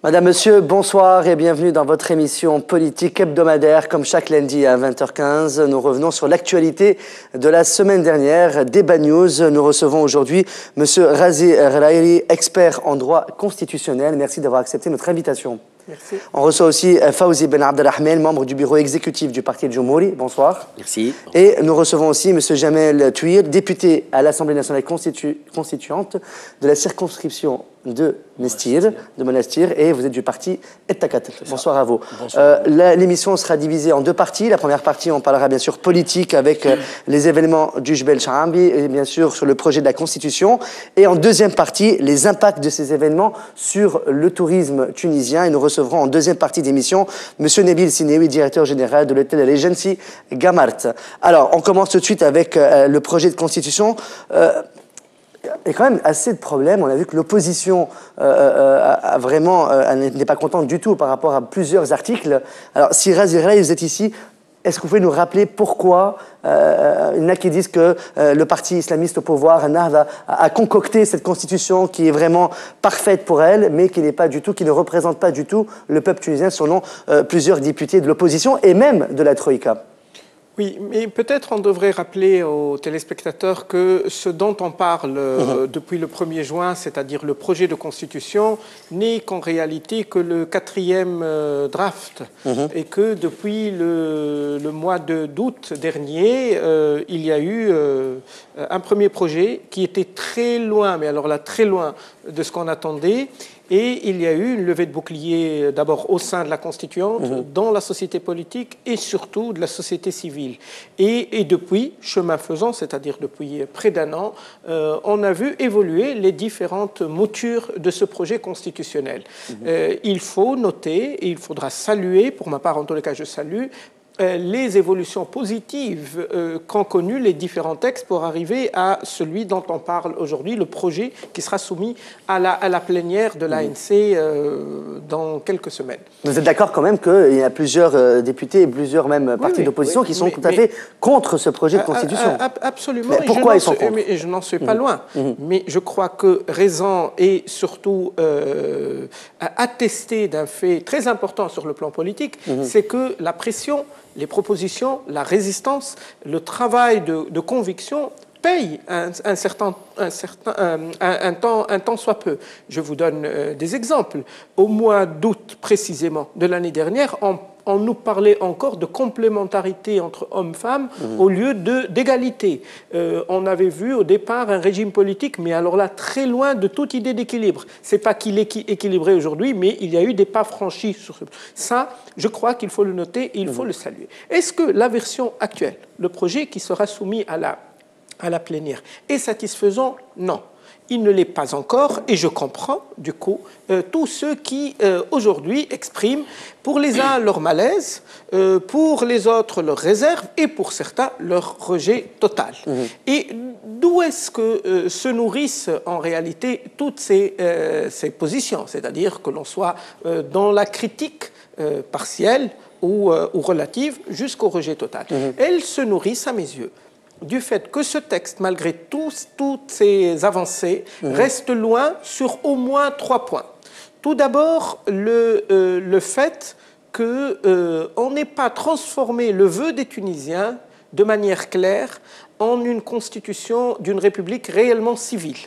Madame, Monsieur, bonsoir et bienvenue dans votre émission politique hebdomadaire. Comme chaque lundi à 20h15, nous revenons sur l'actualité de la semaine dernière. Débat News, nous recevons aujourd'hui Monsieur Razi Ghraïri, expert en droit constitutionnel. Merci d'avoir accepté notre invitation. Merci. On reçoit aussi Fawzi Ben Abdelrahman, membre du bureau exécutif du Parti Djoumouri. Bonsoir. Merci. Et nous recevons aussi Monsieur Jamel Touir, député à l'Assemblée nationale constituante de la circonscription de Monastir, et vous êtes du parti Ettakat. Bonsoir à vous. L'émission sera divisée en deux parties. La première partie, on parlera bien sûr politique avec les événements du Jbel Chaambi et bien sûr sur le projet de la Constitution. Et en deuxième partie, les impacts de ces événements sur le tourisme tunisien. Et nous recevrons en deuxième partie d'émission Monsieur Nabil Sinewi, directeur général de l'hôtel Regency Gamart. Alors, on commence tout de suite avec le projet de Constitution. Il y a quand même assez de problèmes. On a vu que l'opposition n'est pas contente du tout par rapport à plusieurs articles. Alors, si Razi Ghraïri, vous êtes ici, est-ce que vous pouvez nous rappeler pourquoi il y en a qui disent que le parti islamiste au pouvoir, Ennahda, a concocté cette constitution qui est vraiment parfaite pour elle, mais qui n'est pas du tout, qui ne représente pas du tout le peuple tunisien, selon plusieurs députés de l'opposition et même de la Troïka? Oui, mais peut-être on devrait rappeler aux téléspectateurs que ce dont on parle depuis le 1er juin, c'est-à-dire le projet de constitution, n'est qu'en réalité que le 4e draft. Et que depuis le mois d'août dernier, il y a eu un premier projet qui était très loin, mais alors là très loin de ce qu'on attendait. Et il y a eu une levée de bouclier d'abord au sein de la Constituante, dans la société politique et surtout de la société civile. Et depuis, chemin faisant, c'est-à-dire depuis près d'un an, on a vu évoluer les différentes moutures de ce projet constitutionnel. Il faut noter, et il faudra saluer, pour ma part en tous les cas je salue, les évolutions positives qu'ont connues les différents textes pour arriver à celui dont on parle aujourd'hui, le projet qui sera soumis à la plénière de l'ANC dans quelques semaines. Vous êtes d'accord quand même qu'il y a plusieurs députés et plusieurs même partis d'opposition qui sont tout à fait contre ce projet de constitution? Absolument. Mais pourquoi ils sont contre? Et je n'en suis pas loin. Mais je crois que raison est surtout attestée d'un fait très important sur le plan politique, c'est que la pression, les propositions, la résistance, le travail de conviction paye un temps soit peu. Je vous donne des exemples. Au mois d'août précisément de l'année dernière, on nous parlait encore de complémentarité entre hommes-femmes au lieu d'égalité. On avait vu au départ un régime politique, mais alors là, très loin de toute idée d'équilibre. C'est pas qu'il est équilibré aujourd'hui, mais il y a eu des pas franchis sur ce. Ça, je crois qu'il faut le noter et il faut le saluer. Est-ce que la version actuelle, le projet qui sera soumis à la plénière, est satisfaisant? Non. Il ne l'est pas encore, et je comprends, du coup, tous ceux qui, aujourd'hui, expriment, pour les uns, leur malaise, pour les autres, leur réserve, et pour certains, leur rejet total. Et d'où est-ce que se nourrissent, en réalité, toutes ces positions? C'est-à-dire que l'on soit dans la critique partielle ou relative, jusqu'au rejet total. Elles se nourrissent, à mes yeux, du fait que ce texte, malgré toutes ces avancées, reste loin sur au moins 3 points. Tout d'abord, le fait qu'on n'ait pas transformé le vœu des Tunisiens de manière claire en une constitution d'une république réellement civile.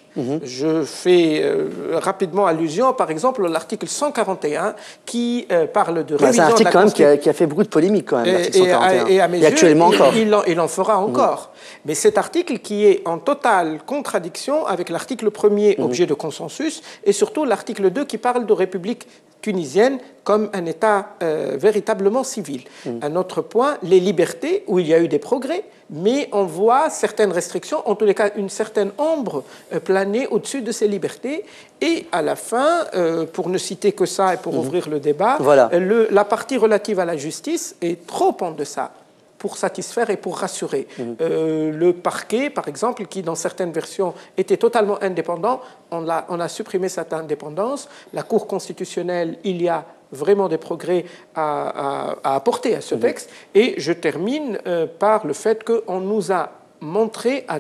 Je fais rapidement allusion, par exemple, à l'article 141 qui parle de révision. C'est un article quand même qui a fait beaucoup de polémiques quand même, l'article 141. Et à mes yeux, actuellement encore. Il en fera encore. Mais cet article qui est en totale contradiction avec l'article 1er, objet de consensus, et surtout l'article 2 qui parle de république tunisienne comme un État véritablement civil. Un autre point, les libertés, où il y a eu des progrès, mais on voit certaines restrictions, en tous les cas une certaine ombre planer au-dessus de ces libertés. Et à la fin, pour ne citer que ça et pour ouvrir le débat, la partie relative à la justice est trop en deçà pour satisfaire et pour rassurer. Le parquet, par exemple, qui dans certaines versions était totalement indépendant, on a supprimé cette indépendance. La Cour constitutionnelle, il y a vraiment des progrès à apporter à ce texte. Et je termine par le fait qu'on nous a montré à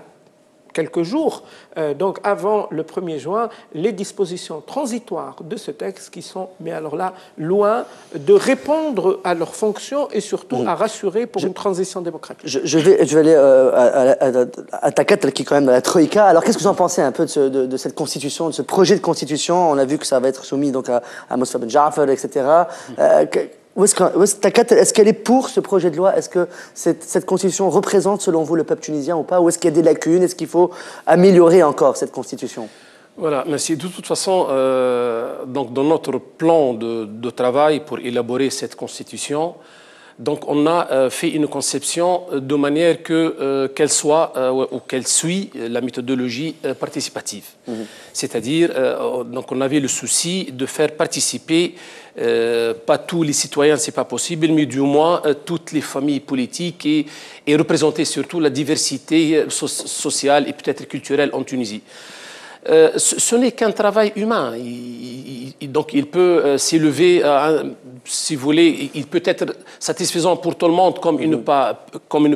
quelques jours, donc avant le 1er juin, les dispositions transitoires de ce texte qui sont, mais alors là, loin de répondre à leurs fonctions et surtout à rassurer pour une transition démocratique. Je vais aller à Takat, qui est quand même dans la Troïka. Alors, qu'est-ce que vous en pensez un peu de cette constitution, de ce projet de constitution? On a vu que ça va être soumis donc, à Moussa Ben Jafar, etc. Est-ce qu'elle est pour ce projet de loi? Est-ce que cette constitution représente, selon vous, le peuple tunisien ou pas? Ou est-ce qu'il y a des lacunes? Est-ce qu'il faut améliorer encore cette constitution? Voilà, merci. De toute façon, donc dans notre plan de travail pour élaborer cette constitution, donc on a fait une conception de manière qu'elle soit ou qu'elle suit la méthodologie participative. C'est-à-dire, donc on avait le souci de faire participer pas tous les citoyens, c'est pas possible, mais du moins toutes les familles politiques et représenter surtout la diversité sociale et peut-être culturelle en Tunisie. Ce n'est qu'un travail humain. Donc il peut s'élever, si vous voulez, il peut être satisfaisant pour tout le monde comme il ne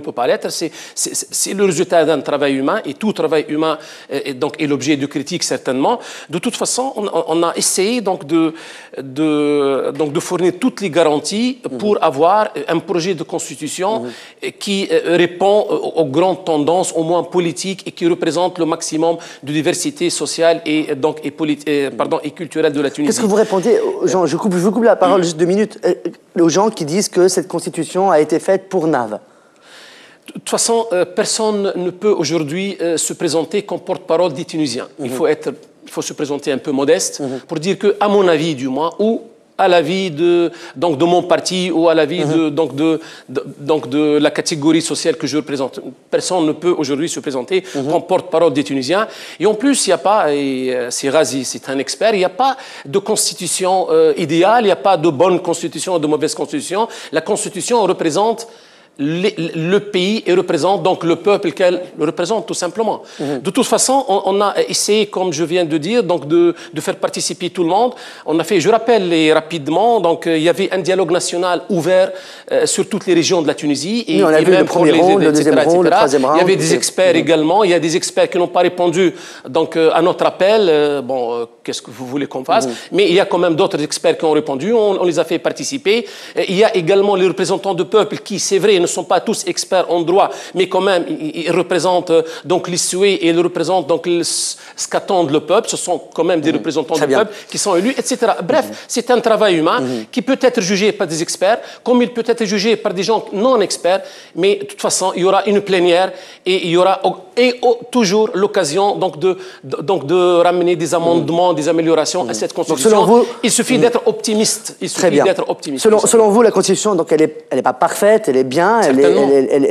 peut pas l'être. C'est le résultat d'un travail humain et tout travail humain est l'objet de critiques certainement. De toute façon, on a essayé donc de fournir toutes les garanties pour avoir un projet de constitution qui répond aux grandes tendances, au moins politiques, et qui représente le maximum de diversité sociale et culturelle de la Tunisie. Qu'est-ce que vous répondez aux gens? Je vous coupe la parole juste 2 minutes. Aux gens qui disent que cette constitution a été faite pour Nav. De toute façon, personne ne peut aujourd'hui se présenter comme porte-parole des Tunisiens. Il faut se présenter un peu modeste pour dire que, à mon avis du moins, ou à l'avis de mon parti ou à l'avis de la catégorie sociale que je représente. Personne ne peut aujourd'hui se présenter comme porte-parole des Tunisiens. Et en plus, il n'y a pas, et c'est Razi, c'est un expert, il n'y a pas de constitution idéale, il n'y a pas de bonne constitution ou de mauvaise constitution. La constitution représente le pays et représente donc le peuple qu'elle représente tout simplement. De toute façon, on a essayé, comme je viens de dire, donc de faire participer tout le monde. On a fait, je rappelle rapidement, donc il y avait un dialogue national ouvert sur toutes les régions de la Tunisie et, oui, on a vu même le premier round, le deuxième round, le troisième round. Il y avait des experts également. Il y a des experts qui n'ont pas répondu donc à notre appel. Qu'est-ce que vous voulez qu'on fasse? Mais il y a quand même d'autres experts qui ont répondu. On les a fait participer. Il y a également les représentants du peuple qui, c'est vrai, ne sont pas tous experts en droit, mais quand même, ils représentent donc les souhaits et ils représentent donc ce qu'attend le peuple. Ce sont quand même des représentants du peuple qui sont élus, etc. Bref, c'est un travail humain qui peut être jugé par des experts, comme il peut être jugé par des gens non experts, mais de toute façon, il y aura une plénière et il y aura toujours l'occasion donc de ramener des amendements, des améliorations à cette constitution. Donc, selon vous, il suffit d'être optimiste. Il suffit d'être optimiste. Selon vous, la constitution, donc elle est pas parfaite, elle est bien.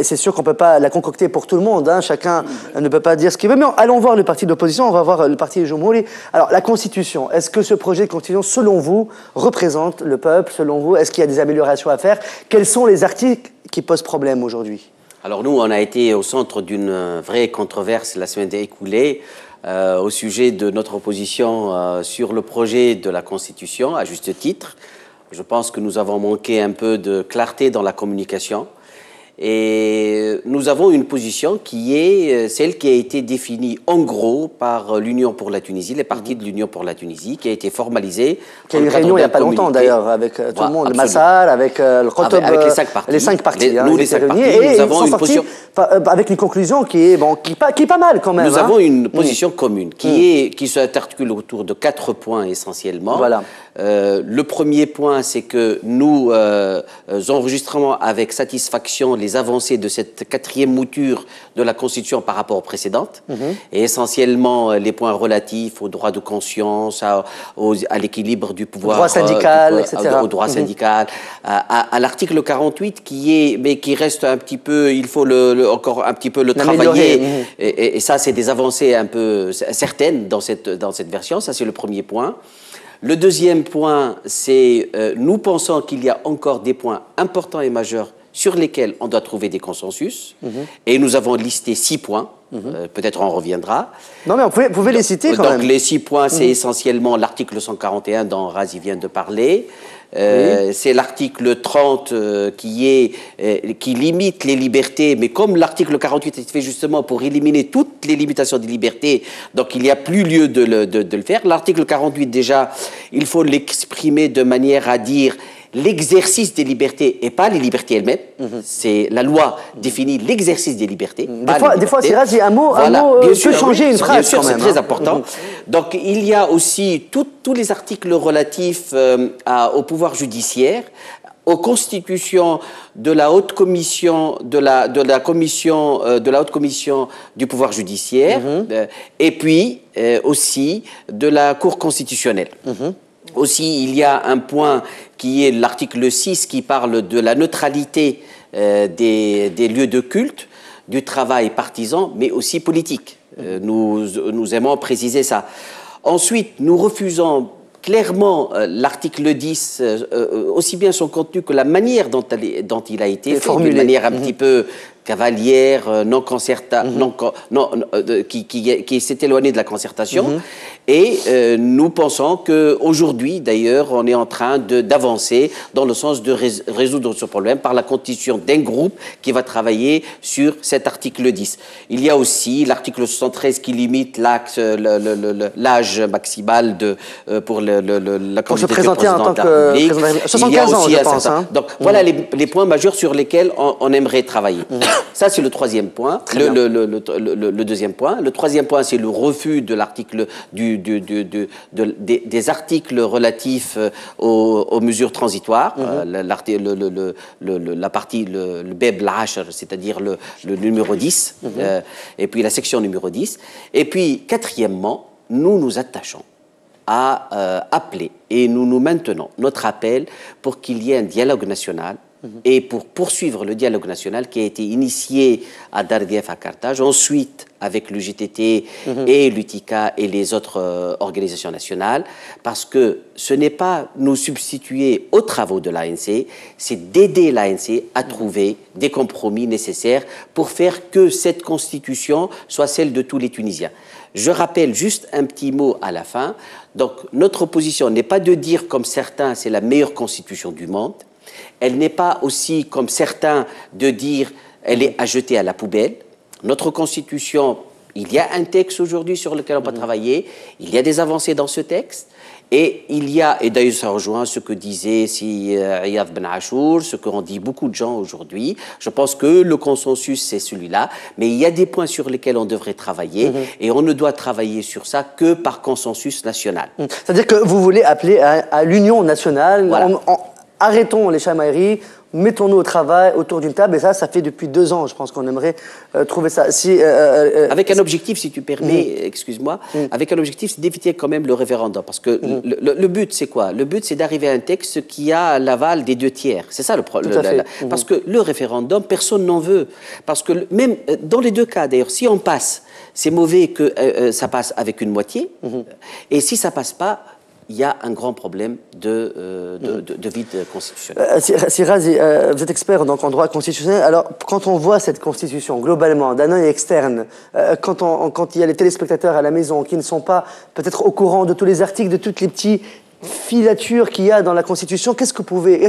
C'est sûr qu'on ne peut pas la concocter pour tout le monde. Hein. Chacun ne peut pas dire ce qu'il veut. Mais allons voir le parti de l'opposition, on va voir le parti Jumhouri. Alors, la Constitution, est-ce que ce projet de Constitution, selon vous, représente le peuple? Selon vous, est-ce qu'il y a des améliorations à faire? Quels sont les articles qui posent problème aujourd'hui? Alors nous, on a été au centre d'une vraie controverse la semaine écoulée au sujet de notre opposition sur le projet de la Constitution, à juste titre. Je pense que nous avons manqué un peu de clarté dans la communication. Et nous avons une position qui est celle qui a été définie en gros par l'Union pour la Tunisie, les partis de l'Union pour la Tunisie, qui a été formalisée. Il y a eu une réunion il n'y a pas longtemps d'ailleurs avec tout le monde, le Massal, avec le Khotob, avec les 5 partis. Nous, les 5 partis, nous avons une position avec une conclusion qui est pas mal quand même. Nous avons une position commune qui s'articule autour de 4 points essentiellement. Voilà. Le premier point, c'est que nous enregistrons avec satisfaction les avancées de cette 4e mouture de la Constitution par rapport aux précédentes, et essentiellement les points relatifs au droit de conscience, à l'équilibre du pouvoir, au droit syndical, etc. Au droit syndical, à l'article 48 qui reste un petit peu, il faut encore un petit peu le travailler, et ça c'est des avancées un peu certaines dans cette version, ça c'est le premier point. Le deuxième point, c'est nous pensons qu'il y a encore des points importants et majeurs sur lesquels on doit trouver des consensus. Et nous avons listé 6 points. Peut-être on reviendra. Non, mais vous pouvez les citer quand même. Donc les 6 points, c'est essentiellement l'article 141 dont Razi vient de parler. C'est l'article 30 qui limite les libertés, mais comme l'article 48 est fait justement pour éliminer toutes les limitations des libertés, donc il n'y a plus lieu de le faire. L'article 48, déjà, il faut l'exprimer de manière à dire l'exercice des libertés et pas les libertés elles-mêmes. C'est la loi définit l'exercice des libertés. Des fois, c'est Razi, un mot bien peut sûr, changer une phrase quand même. C'est très important. Donc, il y a aussi tous les articles relatifs au pouvoir judiciaire, aux constitutions de la haute commission de la haute commission du pouvoir judiciaire, et puis aussi de la Cour constitutionnelle. Aussi, il y a un point qui est l'article 6 qui parle de la neutralité des lieux de culte, du travail partisan, mais aussi politique. Nous aimons préciser ça. Ensuite, nous refusons clairement l'article 10, aussi bien son contenu que la manière dont il a été fait, d'une manière un petit peu cavalière, non concerta, qui s'est éloignée de la concertation. Et nous pensons qu'aujourd'hui, d'ailleurs, on est en train d'avancer dans le sens de résoudre ce problème par la constitution d'un groupe qui va travailler sur cet article 10. Il y a aussi l'article 73 qui limite l'âge maximal pour la Pour se candidature présenter en tant que président. 75 ans, je pense. Donc, voilà les points majeurs sur lesquels on aimerait travailler. Ça, c'est le troisième point. Le deuxième point. Le troisième point, c'est le refus de l'article des articles relatifs aux mesures transitoires, la partie, le Beb l'Ashr, c'est-à-dire le numéro 10, et puis la section numéro 10. Et puis, quatrièmement, nous nous attachons à appeler, et nous maintenons notre appel pour qu'il y ait un dialogue national et pour poursuivre le dialogue national qui a été initié à Dardief à Carthage, ensuite avec le GTT et l'UTICA et les autres organisations nationales, parce que ce n'est pas nous substituer aux travaux de l'ANC, c'est d'aider l'ANC à trouver des compromis nécessaires pour faire que cette constitution soit celle de tous les Tunisiens. Je rappelle juste un petit mot à la fin. Donc, notre position n'est pas de dire, comme certains, c'est la meilleure constitution du monde. Elle n'est pas aussi, comme certains, de dire elle est à jeter à la poubelle. Notre constitution, il y a un texte aujourd'hui sur lequel on va travailler. Il y a des avancées dans ce texte. Et il y a, et d'ailleurs ça rejoint ce que disait Iyad Ben Achour, ce qu'ont dit beaucoup de gens aujourd'hui. Je pense que le consensus, c'est celui-là. Mais il y a des points sur lesquels on devrait travailler. Et on ne doit travailler sur ça que par consensus national. C'est-à-dire que vous voulez appeler à l'union nationale. Voilà. Arrêtons les chamailleries, mettons-nous au travail autour d'une table. Et ça fait depuis 2 ans, je pense qu'on aimerait trouver ça. Avec un objectif, si tu permets, excuse-moi, avec un objectif, c'est d'éviter quand même le référendum. Parce que le but, c'est quoi? Le but, c'est d'arriver à un texte qui a l'aval des 2 tiers. C'est ça le problème. Parce que le référendum, personne n'en veut. Parce que même dans les 2 cas, d'ailleurs, si on passe, c'est mauvais que ça passe avec une moitié. Et si ça passe pas, il y a un grand problème de vide constitutionnel. Razi, vous êtes expert donc, en droit constitutionnel. Alors, quand on voit cette constitution, globalement, d'un œil externe, quand il y a les téléspectateurs à la maison qui ne sont pas peut-être au courant de tous les articles, de toutes les petites filatures qu'il y a dans la Constitution, est-ce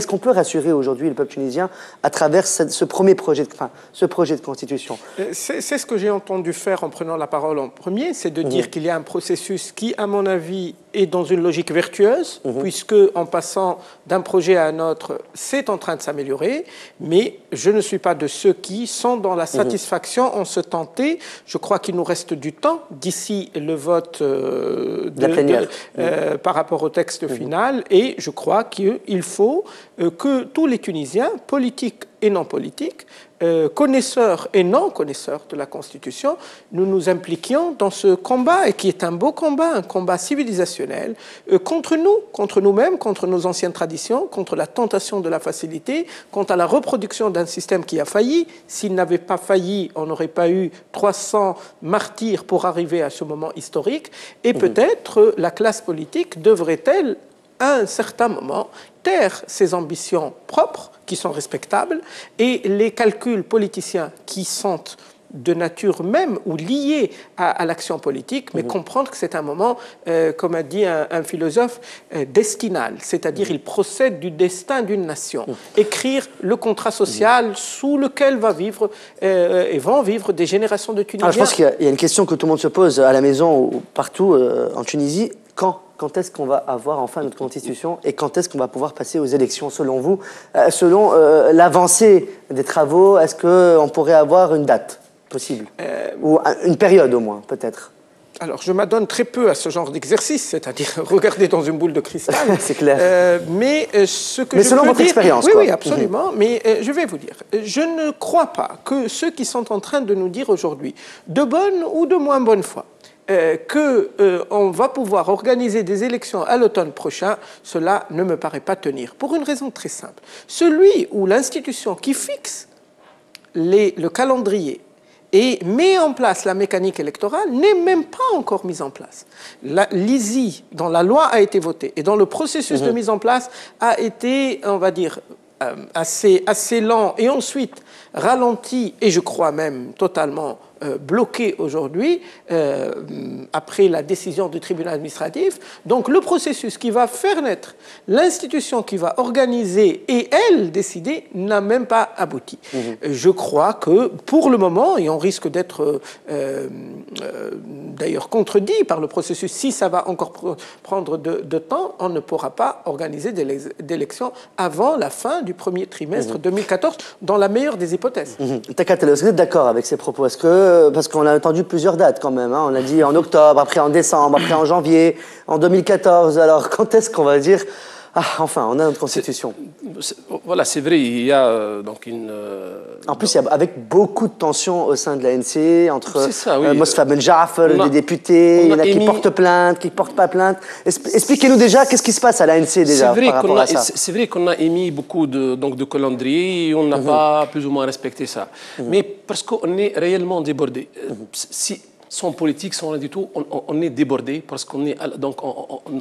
qu'on peut rassurer aujourd'hui le peuple tunisien à travers ce projet de Constitution? C'est ce que j'ai entendu faire en prenant la parole en premier, c'est de dire qu'il y a un processus qui, à mon avis, est dans une logique vertueuse, puisque en passant d'un projet à un autre, c'est en train de s'améliorer, mais je ne suis pas de ceux qui sont dans la satisfaction en se tenter. Je crois qu'il nous reste du temps d'ici le vote par rapport au texte final, et je crois qu'il faut que tous les Tunisiens, politiques et non politiques, connaisseurs et non connaisseurs de la Constitution, nous nous impliquions dans ce combat, et qui est un beau combat, un combat civilisationnel, contre nous-mêmes, contre nos anciennes traditions, contre la tentation de la facilité, contre la reproduction d'un système qui a failli. S'il n'avait pas failli, on n'aurait pas eu 300 martyrs pour arriver à ce moment historique, et peut-être la classe politique devrait-elle, à un certain moment, taire ses ambitions propres, qui sont respectables, et les calculs politiciens qui sont de nature même ou liées à l'action politique, mais comprendre que c'est un moment, comme a dit un philosophe, destinal, c'est-à-dire il procède du destin d'une nation. Écrire le contrat social sous lequel va vivre et vont vivre des générations de Tunisiens. Je pense qu'il y a une question que tout le monde se pose à la maison ou partout en Tunisie. Quand est-ce qu'on va avoir enfin notre constitution et quand est-ce qu'on va pouvoir passer aux élections selon vous? Selon l'avancée des travaux, est-ce qu'on pourrait avoir une date possible? Ou une période au moins, peut-être? Alors, je m'adonne très peu à ce genre d'exercice, c'est-à-dire regarder dans une boule de cristal. C'est clair. Mais ce que mais je selon peux votre dire, expérience, oui, quoi. oui, absolument. Mais je vais vous dire, je ne crois pas que ceux qui sont en train de nous dire aujourd'hui, de bonne ou de moins bonne foi, qu'on va pouvoir organiser des élections à l'automne prochain, cela ne me paraît pas tenir. Pour une raison très simple. Celui ou l'institution qui fixe le calendrier et met en place la mécanique électorale n'est même pas encore mise en place. L'ISI, dont la loi a été votée et dont le processus de mise en place a été, on va dire, assez lent et ensuite ralenti et je crois même totalement bloqué aujourd'hui après la décision du tribunal administratif. Donc le processus qui va faire naître l'institution qui va organiser et elle décider n'a même pas abouti. Je crois que pour le moment, et on risque d'être d'ailleurs contredit par le processus, si ça va encore prendre de temps, on ne pourra pas organiser d'élections avant la fin du premier trimestre 2014 dans la meilleure des hypothèses. Takatel, est-ce que vous êtes d'accord avec ces propos? Parce qu'on a entendu plusieurs dates quand même. On a dit en octobre, après en décembre, après en janvier, en 2014. Alors quand est-ce qu'on va dire enfin, on a notre constitution? Voilà, c'est vrai, il y a donc une... En plus, il y a, avec beaucoup de tensions au sein de l'ANC, entre oui. Mosfa Ben Jaffer, des députés, il y en a qui portent plainte, qui ne portent pas plainte. Expliquez-nous déjà, qu'est-ce qui se passe à l'ANC déjà par rapport à ça? C'est vrai qu'on a émis beaucoup de calendriers et on n'a pas plus ou moins respecté ça. Mais parce qu'on est réellement débordé. Sans politique, sans rien du tout, on est débordé parce qu'on est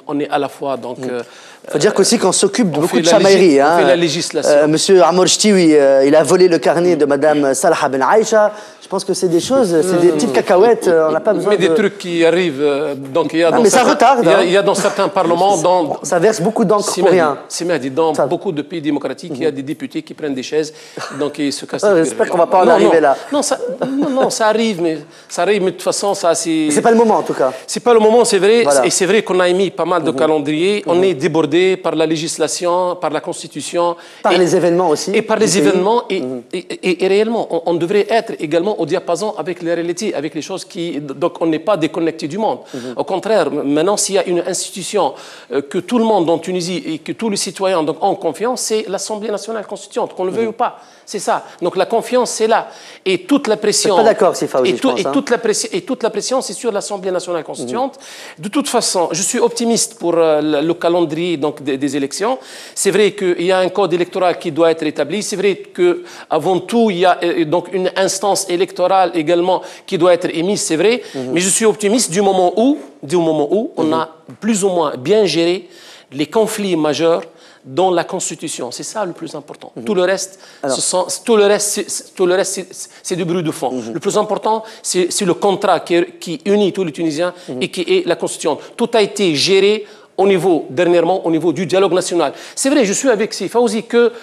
on est à la fois donc. Il faut dire qu'aussi qu'on s'occupe de beaucoup de chamailleries. On fait la législation. Monsieur Amour Chtiwi, il a volé le carnet de Madame Salah Ben Aïcha. Je pense que c'est des choses, c'est des petites cacahuètes. On n'a pas besoin. Mais des trucs qui arrivent. Donc il y a. Non, mais ça retarde. Il y a dans certains parlements, ça verse beaucoup d'encre pour rien. C'est dit, dans beaucoup de pays démocratiques, il y a des députés qui prennent des chaises, donc ils se cassent. J'espère qu'on va pas en arriver là. Non, ça arrive, mais de toute façon, ça c'est. C'est pas le moment en tout cas. C'est pas le moment, c'est vrai. Voilà. Et c'est vrai qu'on a émis pas mal de calendriers. On est débordé par la législation, par la Constitution. Par les événements aussi. Et par les événements. Et réellement, on devrait être également au diapason avec les réalités, avec les choses qui... Donc on n'est pas déconnecté du monde. Au contraire, maintenant, s'il y a une institution que tout le monde en Tunisie et que tous les citoyens donc, ont confiance, c'est l'Assemblée nationale constituante, qu'on le veuille ou pas. C'est ça. Donc la confiance, c'est là. Et toute la pression... Je suis pas d'accord, Sifa aussi, je pense. Et toute la pression, c'est sur l'Assemblée nationale constituante. De toute façon, je suis optimiste pour le calendrier donc, des élections. C'est vrai qu'il y a un code électoral qui doit être établi. C'est vrai qu'avant tout, il y a donc une instance électorale également qui doit être émise, c'est vrai. Mais je suis optimiste du moment où on a plus ou moins bien géré les conflits majeurs dans la Constitution. C'est ça le plus important. Tout le reste, c'est du bruit de fond. Le plus important, c'est le contrat qui unit tous les Tunisiens et qui est la Constitution. Tout a été géré dernièrement au niveau du dialogue national. C'est vrai, je suis avec Sifa aussi que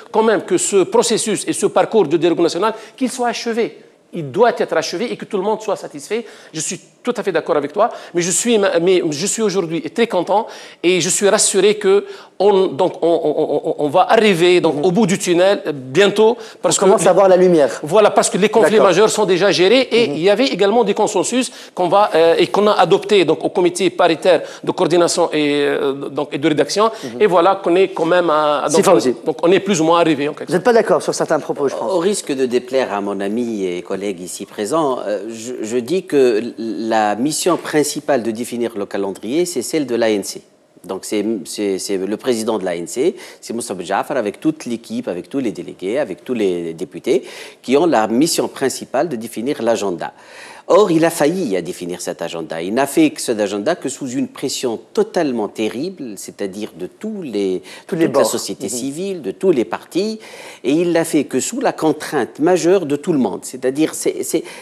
ce processus et ce parcours de dialogue national, qu'il soit achevé. Il doit être achevé et que tout le monde soit satisfait. Je suis tout à fait d'accord avec toi, mais je suis aujourd'hui très content et je suis rassuré que on va arriver donc, au bout du tunnel bientôt. Parce qu'on commence à voir la lumière. Voilà, parce que les conflits majeurs sont déjà gérés et il y avait également des consensus qu'on a adoptés donc, au comité paritaire de coordination et de rédaction. Et voilà qu'on est quand même donc on est plus ou moins arrivé. Vous n'êtes pas d'accord sur certains propos, je pense. Au risque de déplaire à mon ami et collègue ici présent, je dis que la mission principale de définir le calendrier, c'est celle de l'ANC. Donc c'est le président de l'ANC, c'est Moussa Jafar, avec toute l'équipe, avec tous les délégués, avec tous les députés, qui ont la mission principale de définir l'agenda. Or, il a failli à définir cet agenda. Il n'a fait cet agenda que sous une pression totalement terrible, c'est-à-dire de toute la société civile, de tous les partis, et il l'a fait que sous la contrainte majeure de tout le monde. C'est-à-dire,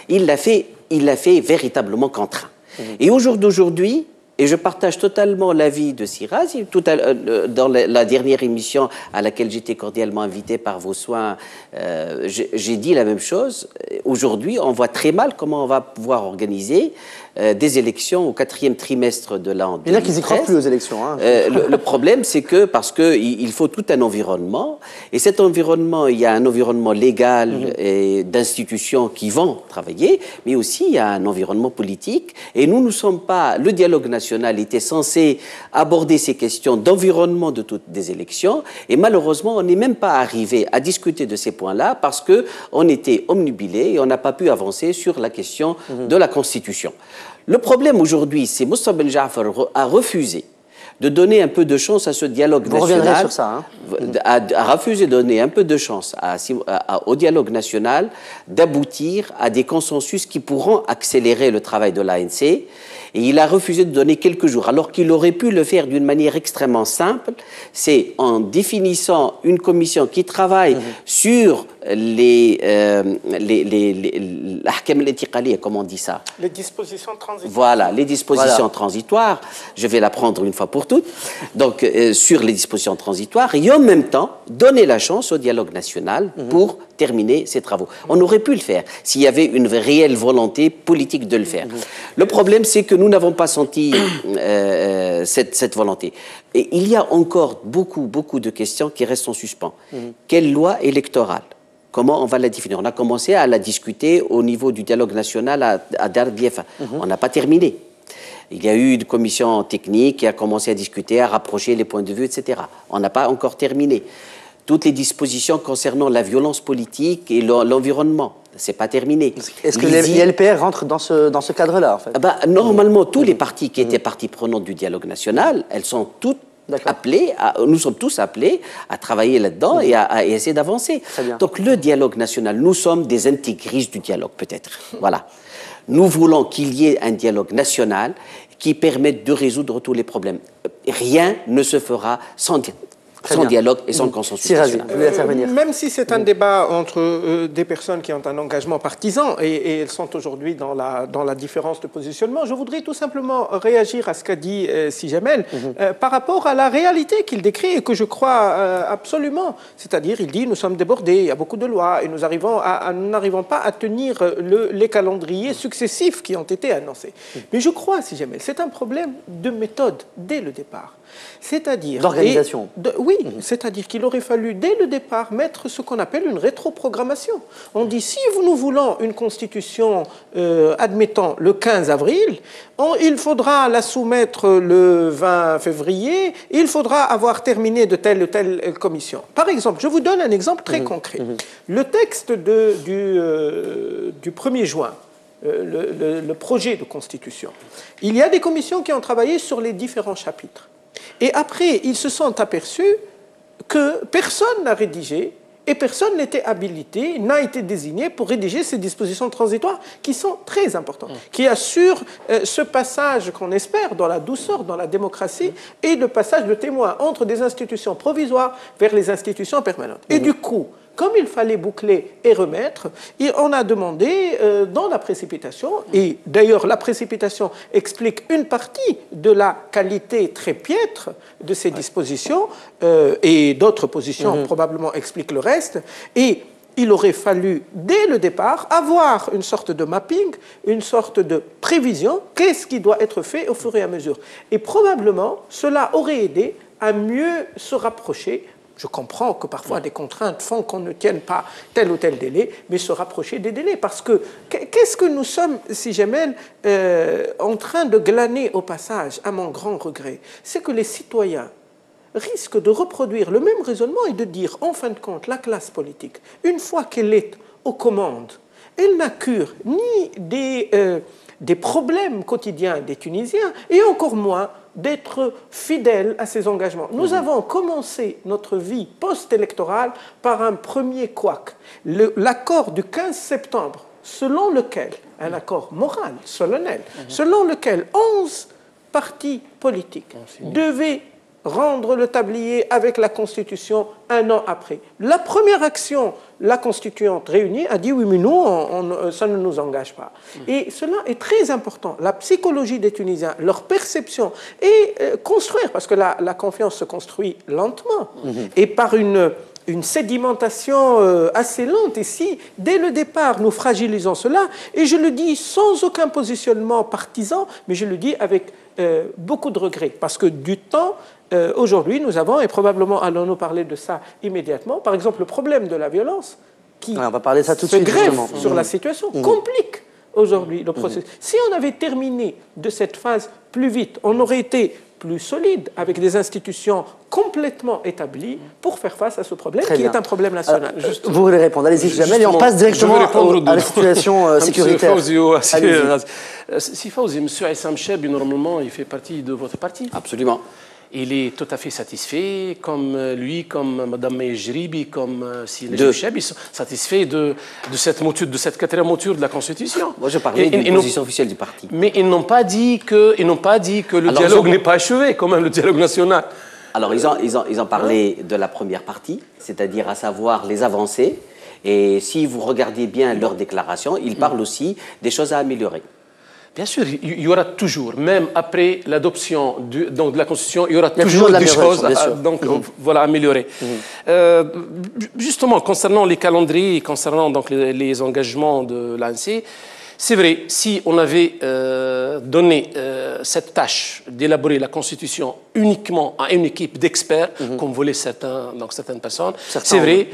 il l'a fait véritablement contraint. Et au jour d'aujourd'hui, et je partage totalement l'avis de Siraz, dans la dernière émission à laquelle j'étais cordialement invité par vos soins, j'ai dit la même chose. Aujourd'hui, on voit très mal comment on va pouvoir organiser des élections au 4e trimestre de l'an 2013. Il y en a qui n'y croient plus aux élections. Hein. Le problème, c'est que parce qu'il faut tout un environnement, et cet environnement, il y a un environnement légal et d'institutions qui vont travailler, mais aussi il y a un environnement politique, et nous ne sommes pas... Le dialogue national était censé aborder ces questions d'environnement de toutes des élections, et malheureusement, on n'est même pas arrivé à discuter de ces points-là parce qu'on était omnubilé et on n'a pas pu avancer sur la question de la Constitution. Le problème aujourd'hui, c'est Moussa Ben Jafar a refusé de donner un peu de chance à ce dialogue national. Vous reviendrez sur ça. A refusé de donner un peu de chance au dialogue national d'aboutir à des consensus qui pourront accélérer le travail de l'ANC. Et il a refusé de donner quelques jours, alors qu'il aurait pu le faire d'une manière extrêmement simple. C'est en définissant une commission qui travaille sur comment on dit ça? Les dispositions transitoires. Voilà, les dispositions transitoires. Je vais la prendre une fois pour toutes. Donc, sur les dispositions transitoires, et en même temps, donner la chance au dialogue national pour terminer ces travaux. On aurait pu le faire s'il y avait une réelle volonté politique de le faire. Le problème, c'est que nous n'avons pas senti cette volonté. Et il y a encore beaucoup de questions qui restent en suspens. Quelle loi électorale? Comment on va la définir? On a commencé à la discuter au niveau du dialogue national à Dardiefa. On n'a pas terminé. Il y a eu une commission technique qui a commencé à discuter, à rapprocher les points de vue, etc. On n'a pas encore terminé. Toutes les dispositions concernant la violence politique et l'environnement, c'est pas terminé. Est-ce que l'ILPR rentre dans ce cadre-là, en fait? Normalement, tous les partis qui étaient parties prenantes du dialogue national, elles sont toutes nous sommes tous appelés à travailler là-dedans et à essayer d'avancer. Donc le dialogue national, nous sommes des intégristes du dialogue peut-être. Voilà. Nous voulons qu'il y ait un dialogue national qui permette de résoudre tous les problèmes. Rien ne se fera sans dialogue et sans consensus. Même si c'est un débat entre des personnes qui ont un engagement partisan et elles sont aujourd'hui dans la différence de positionnement, je voudrais tout simplement réagir à ce qu'a dit Sijamel par rapport à la réalité qu'il décrit et que je crois absolument. C'est-à-dire, il dit, nous sommes débordés, il y a beaucoup de lois et nous n'arrivons pas à tenir les calendriers successifs qui ont été annoncés. Mais je crois, Sijamel, c'est un problème de méthode dès le départ. C'est-à-dire... D'organisation. Oui, c'est-à-dire qu'il aurait fallu, dès le départ, mettre ce qu'on appelle une rétroprogrammation. On dit, si nous voulons une constitution, admettons, le 15 avril, il faudra la soumettre le 20 février, il faudra avoir terminé de telle ou telle commission. Par exemple, je vous donne un exemple très concret. Le texte du 1er juin, le projet de constitution, il y a des commissions qui ont travaillé sur les différents chapitres. Et après, ils se sont aperçus que personne n'a rédigé et personne n'était habilité, n'a été désigné pour rédiger ces dispositions transitoires qui sont très importantes, qui assurent ce passage qu'on espère dans la douceur, dans la démocratie, et le passage de témoins entre des institutions provisoires vers les institutions permanentes. Et du coup, comme il fallait boucler et remettre, on a demandé dans la précipitation, et d'ailleurs la précipitation explique une partie de la qualité très piètre de ces dispositions, et d'autres positions probablement expliquent le reste, et il aurait fallu, dès le départ, avoir une sorte de mapping, une sorte de prévision, qu'est-ce qui doit être fait au fur et à mesure. Et probablement, cela aurait aidé à mieux se rapprocher. Je comprends que parfois des contraintes font qu'on ne tienne pas tel ou tel délai, mais se rapprocher des délais. Parce que qu'est-ce que nous sommes, Sijamel, en train de glaner au passage, à mon grand regret? C'est que les citoyens risquent de reproduire le même raisonnement et de dire, en fin de compte, la classe politique, une fois qu'elle est aux commandes, elle n'a cure ni des problèmes quotidiens des Tunisiens et encore moins d'être fidèles à ces engagements. Nous avons commencé notre vie post-électorale par un premier couac, l'accord du 15 septembre, selon lequel, un accord moral, solennel, selon lequel 11 partis politiques devaient rendre le tablier avec la Constitution un an après. La première action, la Constituante réunie a dit oui, mais nous, ça ne nous engage pas. Et cela est très important. La psychologie des Tunisiens, leur perception et construire, parce que la confiance se construit lentement et par une sédimentation assez lente. Et si, dès le départ, nous fragilisons cela, et je le dis sans aucun positionnement partisan, mais je le dis avec beaucoup de regrets, parce que du temps, aujourd'hui, nous avons, et probablement allons-nous parler de ça immédiatement, par exemple, le problème de la violence qui on va parler de ça tout de se suite, greffe justement. sur la situation, complique aujourd'hui le processus. Si on avait terminé de cette phase plus vite, on aurait été plus solide, avec des institutions complètement établies pour faire face à ce problème qui est un problème national. Vous voulez répondre, allez-y, Jamel, et on passe directement à la situation sécuritaire. Si Fawzi, M. Aissam Cheb, normalement, il fait partie de votre parti. Absolument. Il est tout à fait satisfait, comme lui, comme Mme Mejribi, comme Sina Cheb, ils sont satisfaits de cette quatrième mouture de la Constitution. Moi, je parlais d'une position officielle du parti. Mais ils n'ont pas dit que le dialogue n'est pas achevé, quand même, le dialogue national. Alors, ils ont parlé de la première partie, c'est-à-dire à savoir les avancées. Et si vous regardez bien leurs déclarations, ils parlent aussi des choses à améliorer. Bien sûr, il y aura toujours, même après l'adoption de la Constitution, il y aura toujours des choses à améliorer. Justement, concernant les calendriers, concernant donc les engagements de l'ANC, c'est vrai, si on avait donné cette tâche d'élaborer la Constitution uniquement à une équipe d'experts, comme voulaient certaines personnes, c'est vrai.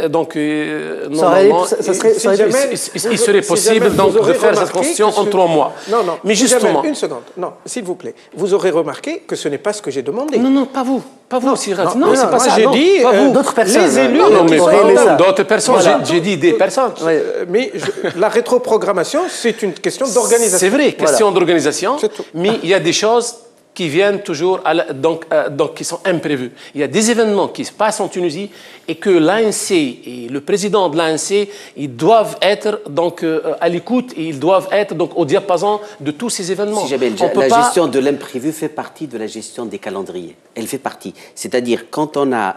Donc, normalement, il serait possible de faire cette Constitution en 3 mois. Non, mais justement, une seconde. Non, s'il vous plaît. Vous aurez remarqué que ce n'est pas ce que j'ai demandé. Non, pas vous. Pas vous, Siraj. Non, c'est pas ça. J'ai dit d'autres personnes. Les élus. D'autres personnes. J'ai dit des personnes. Mais la rétroprogrammation, c'est une question d'organisation. C'est vrai, question d'organisation. Mais il y a des choses qui viennent toujours, qui sont imprévues. Il y a des événements qui se passent en Tunisie et que l'ANC et le président de l'ANC, ils doivent être à l'écoute et ils doivent être au diapason de tous ces événements. Si jamais la gestion de l'imprévu fait partie de la gestion des calendriers. Elle fait partie. C'est-à-dire,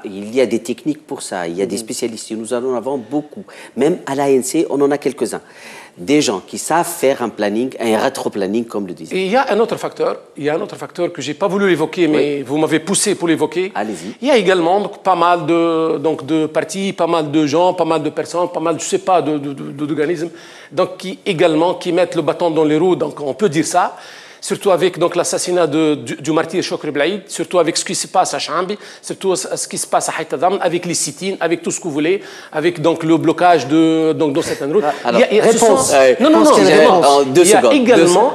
il y a des techniques pour ça, il y a des spécialistes, nous en avons beaucoup. Même à l'ANC, on en a quelques-uns. Des gens qui savent faire un planning, un rétro-planning, comme le disait. Et il y a un autre facteur que je n'ai pas voulu évoquer, mais vous m'avez poussé pour l'évoquer. Allez-y. Il y a également pas mal de partis, pas mal de gens, pas mal de personnes, pas mal, je ne sais pas, d'organismes, qui mettent le bâton dans les roues, donc on peut dire ça. Surtout avec l'assassinat du martyr Chokri Blaïd, surtout avec ce qui se passe à Chambi, surtout ce qui se passe à Haïtadam, avec les sit-ins, avec tout ce que vous voulez, avec le blocage de certaines routes. Alors, réponse. Non,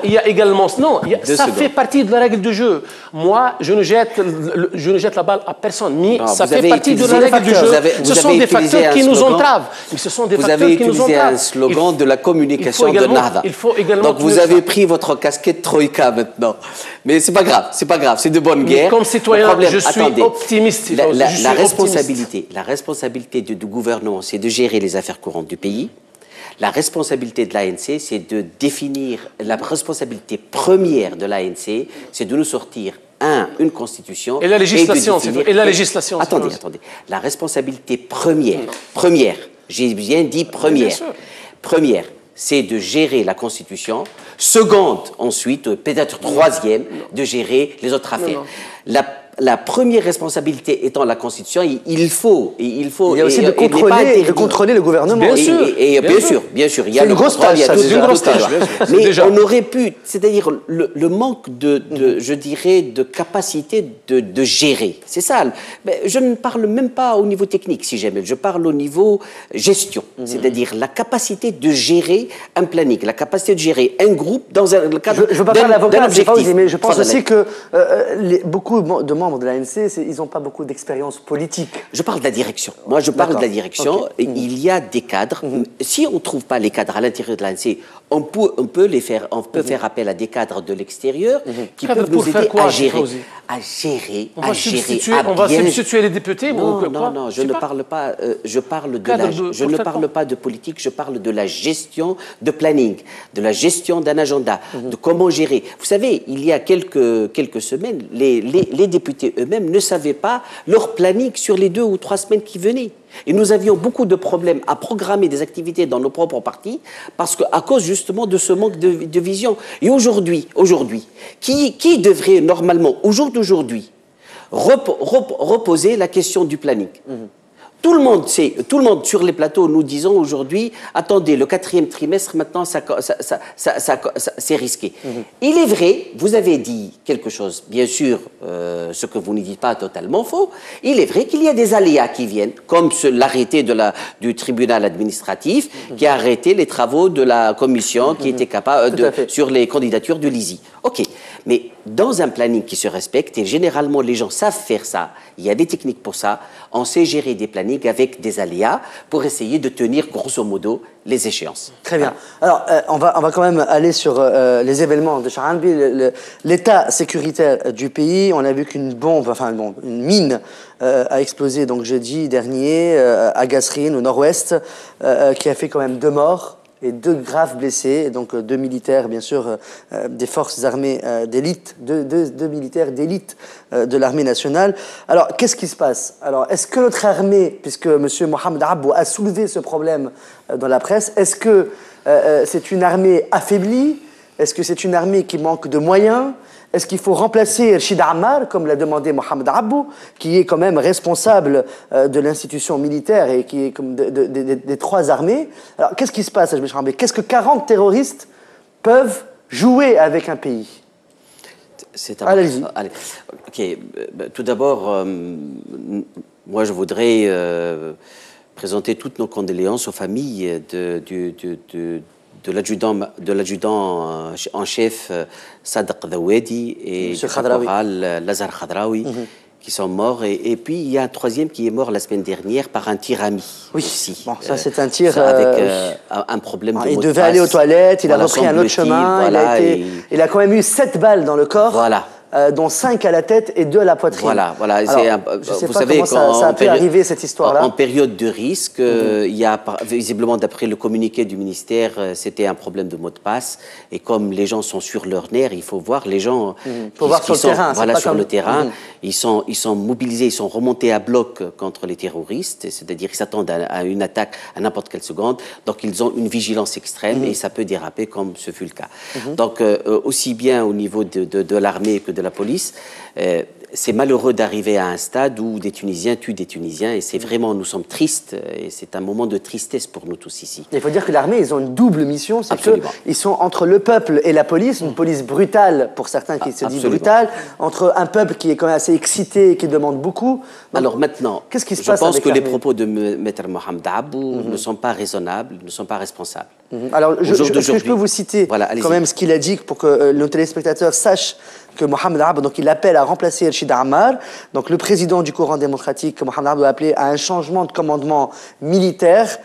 il y a également, ça fait partie de la règle du jeu. Moi, je ne jette la balle à personne, mais ça fait partie de la règle du jeu. Ce sont des facteurs qui nous entravent. Vous avez utilisé un slogan de la communication de Nahda. Donc vous avez pris votre casquette Troïka maintenant. Mais c'est pas grave, c'est de bonne guerre. Comme citoyen, je suis optimiste. La responsabilité du gouvernement, c'est de gérer les affaires courantes du pays. La responsabilité de l'ANC, c'est de définir, la responsabilité première de l'ANC, c'est de nous sortir une constitution. Et la législation, Attendez. La responsabilité première, j'ai bien dit première, c'est de gérer la Constitution. Seconde, ensuite, peut-être troisième, de gérer les autres affaires. La première responsabilité étant la Constitution, il faut... Il y a aussi de contrôler le gouvernement. Bien sûr. Il y a une grosse tâche. Mais on aurait pu... C'est-à-dire le manque je dirais, de capacité de gérer. C'est ça. Mais je ne parle même pas au niveau technique, si jamais. Je parle au niveau gestion. C'est-à-dire la capacité de gérer un planning, la capacité de gérer un groupe dans le cadre d'un objectif. Mais je pense aussi que beaucoup de membres membres de l'ANC, ils n'ont pas beaucoup d'expérience politique. Je parle de la direction. Moi, je parle de la direction. Okay. Il y a des cadres. Si on ne trouve pas les cadres à l'intérieur de l'ANC, on peut faire appel à des cadres de l'extérieur qui peuvent nous aider à gérer. On va substituer les députés. Non, je ne parle pas. Je ne parle pas de politique. Je parle de la gestion de planning, de la gestion d'un agenda, de comment gérer. Vous savez, il y a quelques semaines, les députés eux-mêmes ne savaient pas leur planning sur les 2 ou 3 semaines qui venaient. Et nous avions beaucoup de problèmes à programmer des activités dans nos propres partis à cause justement de ce manque de vision. Et aujourd'hui, qui devrait normalement, au jour d'aujourd'hui, reposer la question du planning? Tout le monde sur les plateaux, nous disons aujourd'hui, attendez, le 4e trimestre, maintenant, c'est risqué. Il est vrai, vous avez dit quelque chose, bien sûr, ce que vous ne dites pas totalement faux, il est vrai qu'il y a des aléas qui viennent, comme l'arrêté du tribunal administratif qui a arrêté les travaux de la commission qui était capable sur les candidatures de l'ISI. OK, mais dans un planning qui se respecte, et généralement les gens savent faire ça, il y a des techniques pour ça, on sait gérer des plannings avec des aléas pour essayer de tenir grosso modo les échéances. Très bien. Alors, on va quand même aller sur les événements de Charalbi, l'état sécuritaire du pays. On a vu qu'une bombe, une mine a explosé donc jeudi dernier à Gasserine, au nord-ouest, qui a fait quand même 2 morts et 2 graves blessés, donc 2 militaires, bien sûr, des forces armées d'élite, 2 militaires d'élite de l'armée nationale. Alors, qu'est-ce qui se passe? Alors, est-ce que notre armée, puisque M. Mohamed Abou a soulevé ce problème dans la presse, est-ce que c'est une armée affaiblie? Est-ce que c'est une armée qui manque de moyens? Est-ce qu'il faut remplacer Rachid Ammar, comme l'a demandé Mohamed Abou, qui est quand même responsable de l'institution militaire et qui est comme des 3 armées? Alors, qu'est-ce qui se passe à Charalbi? Qu'est-ce que 40 terroristes peuvent jouer avec un pays? Allez-y. Allez. OK. Tout d'abord, moi, je voudrais présenter toutes nos condoléances aux familles de l'adjudant en chef Sadaq Dawadi et du caporal Lazar Khadraoui qui sont morts. Et puis, il y a un 3e qui est mort la semaine dernière par un tir ami. Oui, aussi. Bon, ça c'est un tir... avec un problème de mot de passe. Il devait aller aux toilettes, il a repris un autre chemin, voilà, il a quand même eu 7 balles dans le corps. Voilà. Dont 5 à la tête et 2 à la poitrine. Voilà. Alors, je ne sais pas comment ça a pu arriver, cette histoire-là. En période de risque, il y a visiblement, d'après le communiqué du ministère, c'était un problème de mot de passe. Et comme les gens sont sur leur nerf, il faut voir les gens sur le terrain. Ils sont mobilisés, ils sont remontés à bloc contre les terroristes. C'est-à-dire qu'ils s'attendent à une attaque à n'importe quelle seconde. Donc, ils ont une vigilance extrême et ça peut déraper comme ce fut le cas. Donc, aussi bien au niveau de l'armée que de la police, c'est malheureux d'arriver à un stade où des Tunisiens tuent des Tunisiens et c'est vraiment, nous sommes tristes et c'est un moment de tristesse pour nous tous ici. Il faut dire que l'armée, ils ont une double mission, c'est qu'ils sont entre le peuple et la police, une police brutale pour certains qui se disent brutale, entre un peuple qui est quand même assez excité et qui demande beaucoup. Donc, alors maintenant, qu'est-ce qui se passe avec l'armée? Je pense que les propos de Maître Mohamed Abou ne sont pas raisonnables, ne sont pas responsables. Alors, est-ce que je peux vous citer quand même ce qu'il a dit pour que nos téléspectateurs sachent que Mohamed Abou, donc il appelle à remplacer Rachid Ammar. Donc le président du courant démocratique, Mohamed Abou, a appelé à un changement de commandement militaire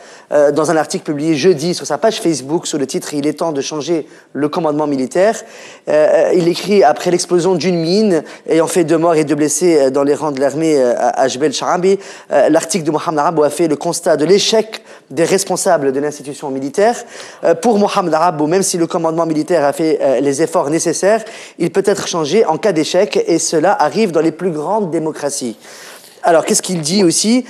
dans un article publié jeudi sur sa page Facebook sous le titre « Il est temps de changer le commandement militaire ». Il écrit « Après l'explosion d'une mine ayant fait 2 morts et 2 blessés dans les rangs de l'armée à Jbel Charalbi », l'article de Mohamed Abou a fait le constat de l'échec des responsables de l'institution militaire. Pour Mohamed Abou, même si le commandement militaire a fait les efforts nécessaires, il peut être changé en cas d'échec, et cela arrive dans les plus grandes démocraties. Alors, qu'est-ce qu'il dit aussi?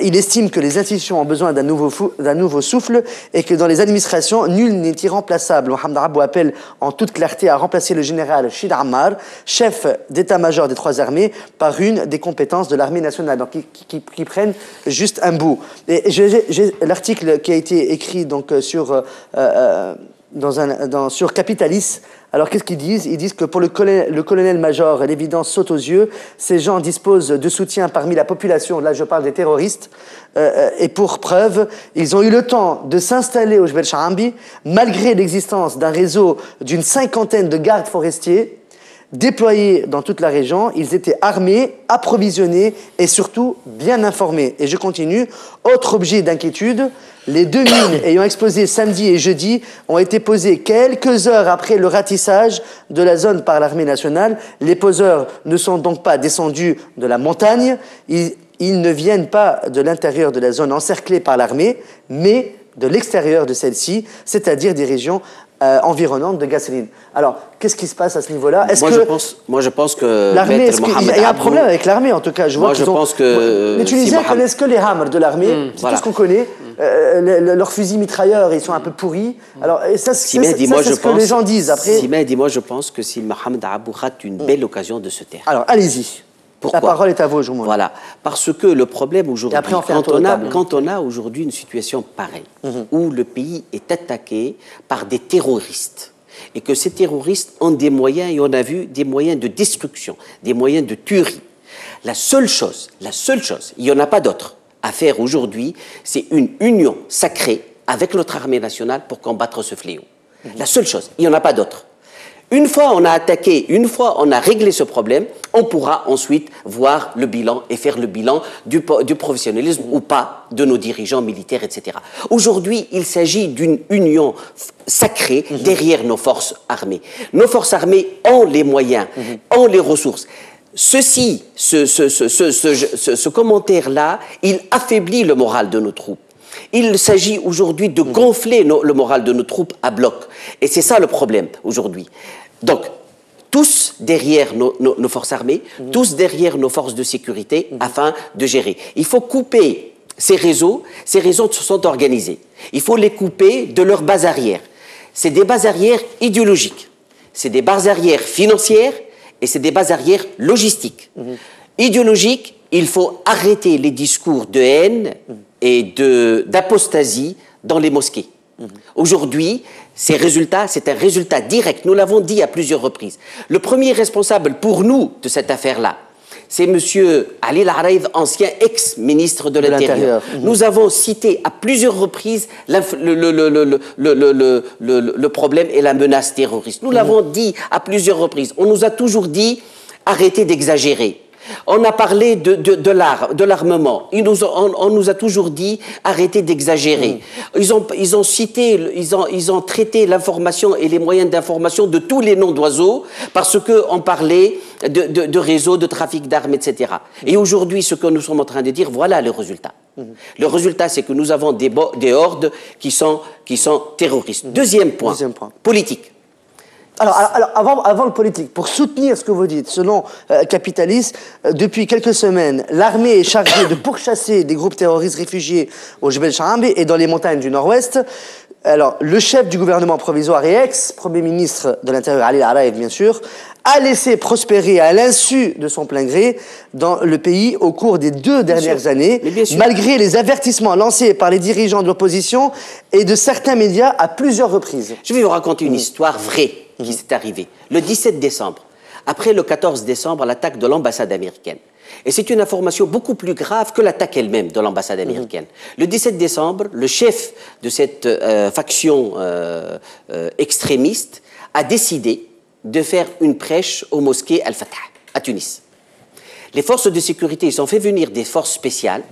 Il estime que les institutions ont besoin d'un nouveau souffle et que dans les administrations, nul n'est irremplaçable. Mohamed Abou appelle en toute clarté à remplacer le général Rachid Ammar, chef d'état-major des 3 armées, par une des compétences de l'armée nationale, donc qui prennent juste un bout. Et j'ai l'article qui a été écrit donc sur Capitalis. Alors, qu'est-ce qu'ils disent? Ils disent que pour le colonel-major, l'évidence saute aux yeux. Ces gens disposent de soutien parmi la population. Là, je parle des terroristes. Et pour preuve, ils ont eu le temps de s'installer au Jbel Charalbi, malgré l'existence d'un réseau d'une 50aine de gardes forestiers, déployés dans toute la région, ils étaient armés, approvisionnés et surtout bien informés. Et je continue. Autre objet d'inquiétude, les 2 mines ayant explosé samedi et jeudi ont été posées quelques heures après le ratissage de la zone par l'armée nationale. Les poseurs ne sont donc pas descendus de la montagne. Ils ne viennent pas de l'intérieur de la zone encerclée par l'armée, mais de l'extérieur de celle-ci, c'est-à-dire des régions environnantes de Gasserine. Alors, qu'est-ce qui se passe à ce niveau-là? Moi, je pense que l'armée, il y a un problème avec l'armée, en tout cas. Les Tunisiens connaissent que les hammers de l'armée, c'est tout ce qu'on connaît. Leurs fusils mitrailleurs, ils sont un peu pourris. Alors, ça, c'est ce que les gens disent. Après... Moi, je pense que si Mohamed Abou rate une belle occasion de se taire. Alors, allez-y. Pourquoi? La parole est à vous, Joumoun. Voilà, parce que le problème aujourd'hui, quand on a aujourd'hui une situation pareille, où le pays est attaqué par des terroristes, et que ces terroristes ont des moyens, et on a vu des moyens de destruction, des moyens de tuerie. La seule chose, il n'y en a pas d'autre, à faire aujourd'hui, c'est une union sacrée avec notre armée nationale pour combattre ce fléau. La seule chose, il n'y en a pas d'autre. Une fois on a attaqué, une fois on a réglé ce problème, on pourra ensuite voir le bilan et faire le bilan du professionnalisme ou pas de nos dirigeants militaires, etc. Aujourd'hui, il s'agit d'une union sacrée derrière nos forces armées. Nos forces armées ont les moyens, ont les ressources. Ce commentaire-là, il affaiblit le moral de nos troupes. Il s'agit aujourd'hui de gonfler le moral de nos troupes à bloc. Et c'est ça le problème aujourd'hui. Donc, tous derrière nos forces armées, tous derrière nos forces de sécurité, afin de gérer. Il faut couper ces réseaux sont organisés. Il faut les couper de leurs bases arrières. C'est des bases arrières idéologiques, c'est des bases arrières financières et c'est des bases arrières logistiques. Idéologiques, il faut arrêter les discours de haine et d'apostasie dans les mosquées. Aujourd'hui, c'est un résultat direct. Nous l'avons dit à plusieurs reprises. Le premier responsable pour nous de cette affaire-là, c'est M. Ali Al-Araïd, ancien ex-ministre de l'Intérieur. Nous avons cité à plusieurs reprises le problème et la menace terroriste. Nous l'avons dit à plusieurs reprises. On nous a toujours dit arrêtez d'exagérer. On a parlé de l'armement. On nous a toujours dit arrêtez d'exagérer. Ils ont traité l'information et les moyens d'information de tous les noms d'oiseaux parce qu'on parlait de réseaux, de trafic d'armes, etc. Et aujourd'hui, ce que nous sommes en train de dire, voilà le résultat. Le résultat, c'est que nous avons des hordes qui sont terroristes. Deuxième point, politique. Alors avant le politique, pour soutenir ce que vous dites, selon Capitalis, depuis quelques semaines, l'armée est chargée de pourchasser des groupes terroristes réfugiés au Jebel Shaambi et dans les montagnes du Nord-Ouest. Alors, le chef du gouvernement provisoire et ex-premier ministre de l'Intérieur, Ali Al-Araïd, bien sûr, a laissé prospérer à l'insu de son plein gré dans le pays au cours des 2 dernières années, malgré les avertissements lancés par les dirigeants de l'opposition et de certains médias à plusieurs reprises. Je vais vous raconter une histoire vraie qui s'est arrivée. Le 17 décembre, après le 14 décembre, l'attaque de l'ambassade américaine. Et c'est une information beaucoup plus grave que l'attaque elle-même de l'ambassade américaine. Le 17 décembre, le chef de cette faction extrémiste a décidé de faire une prêche aux mosquées Al-Fatah, à Tunis. Les forces de sécurité, ils ont fait venir des forces spéciales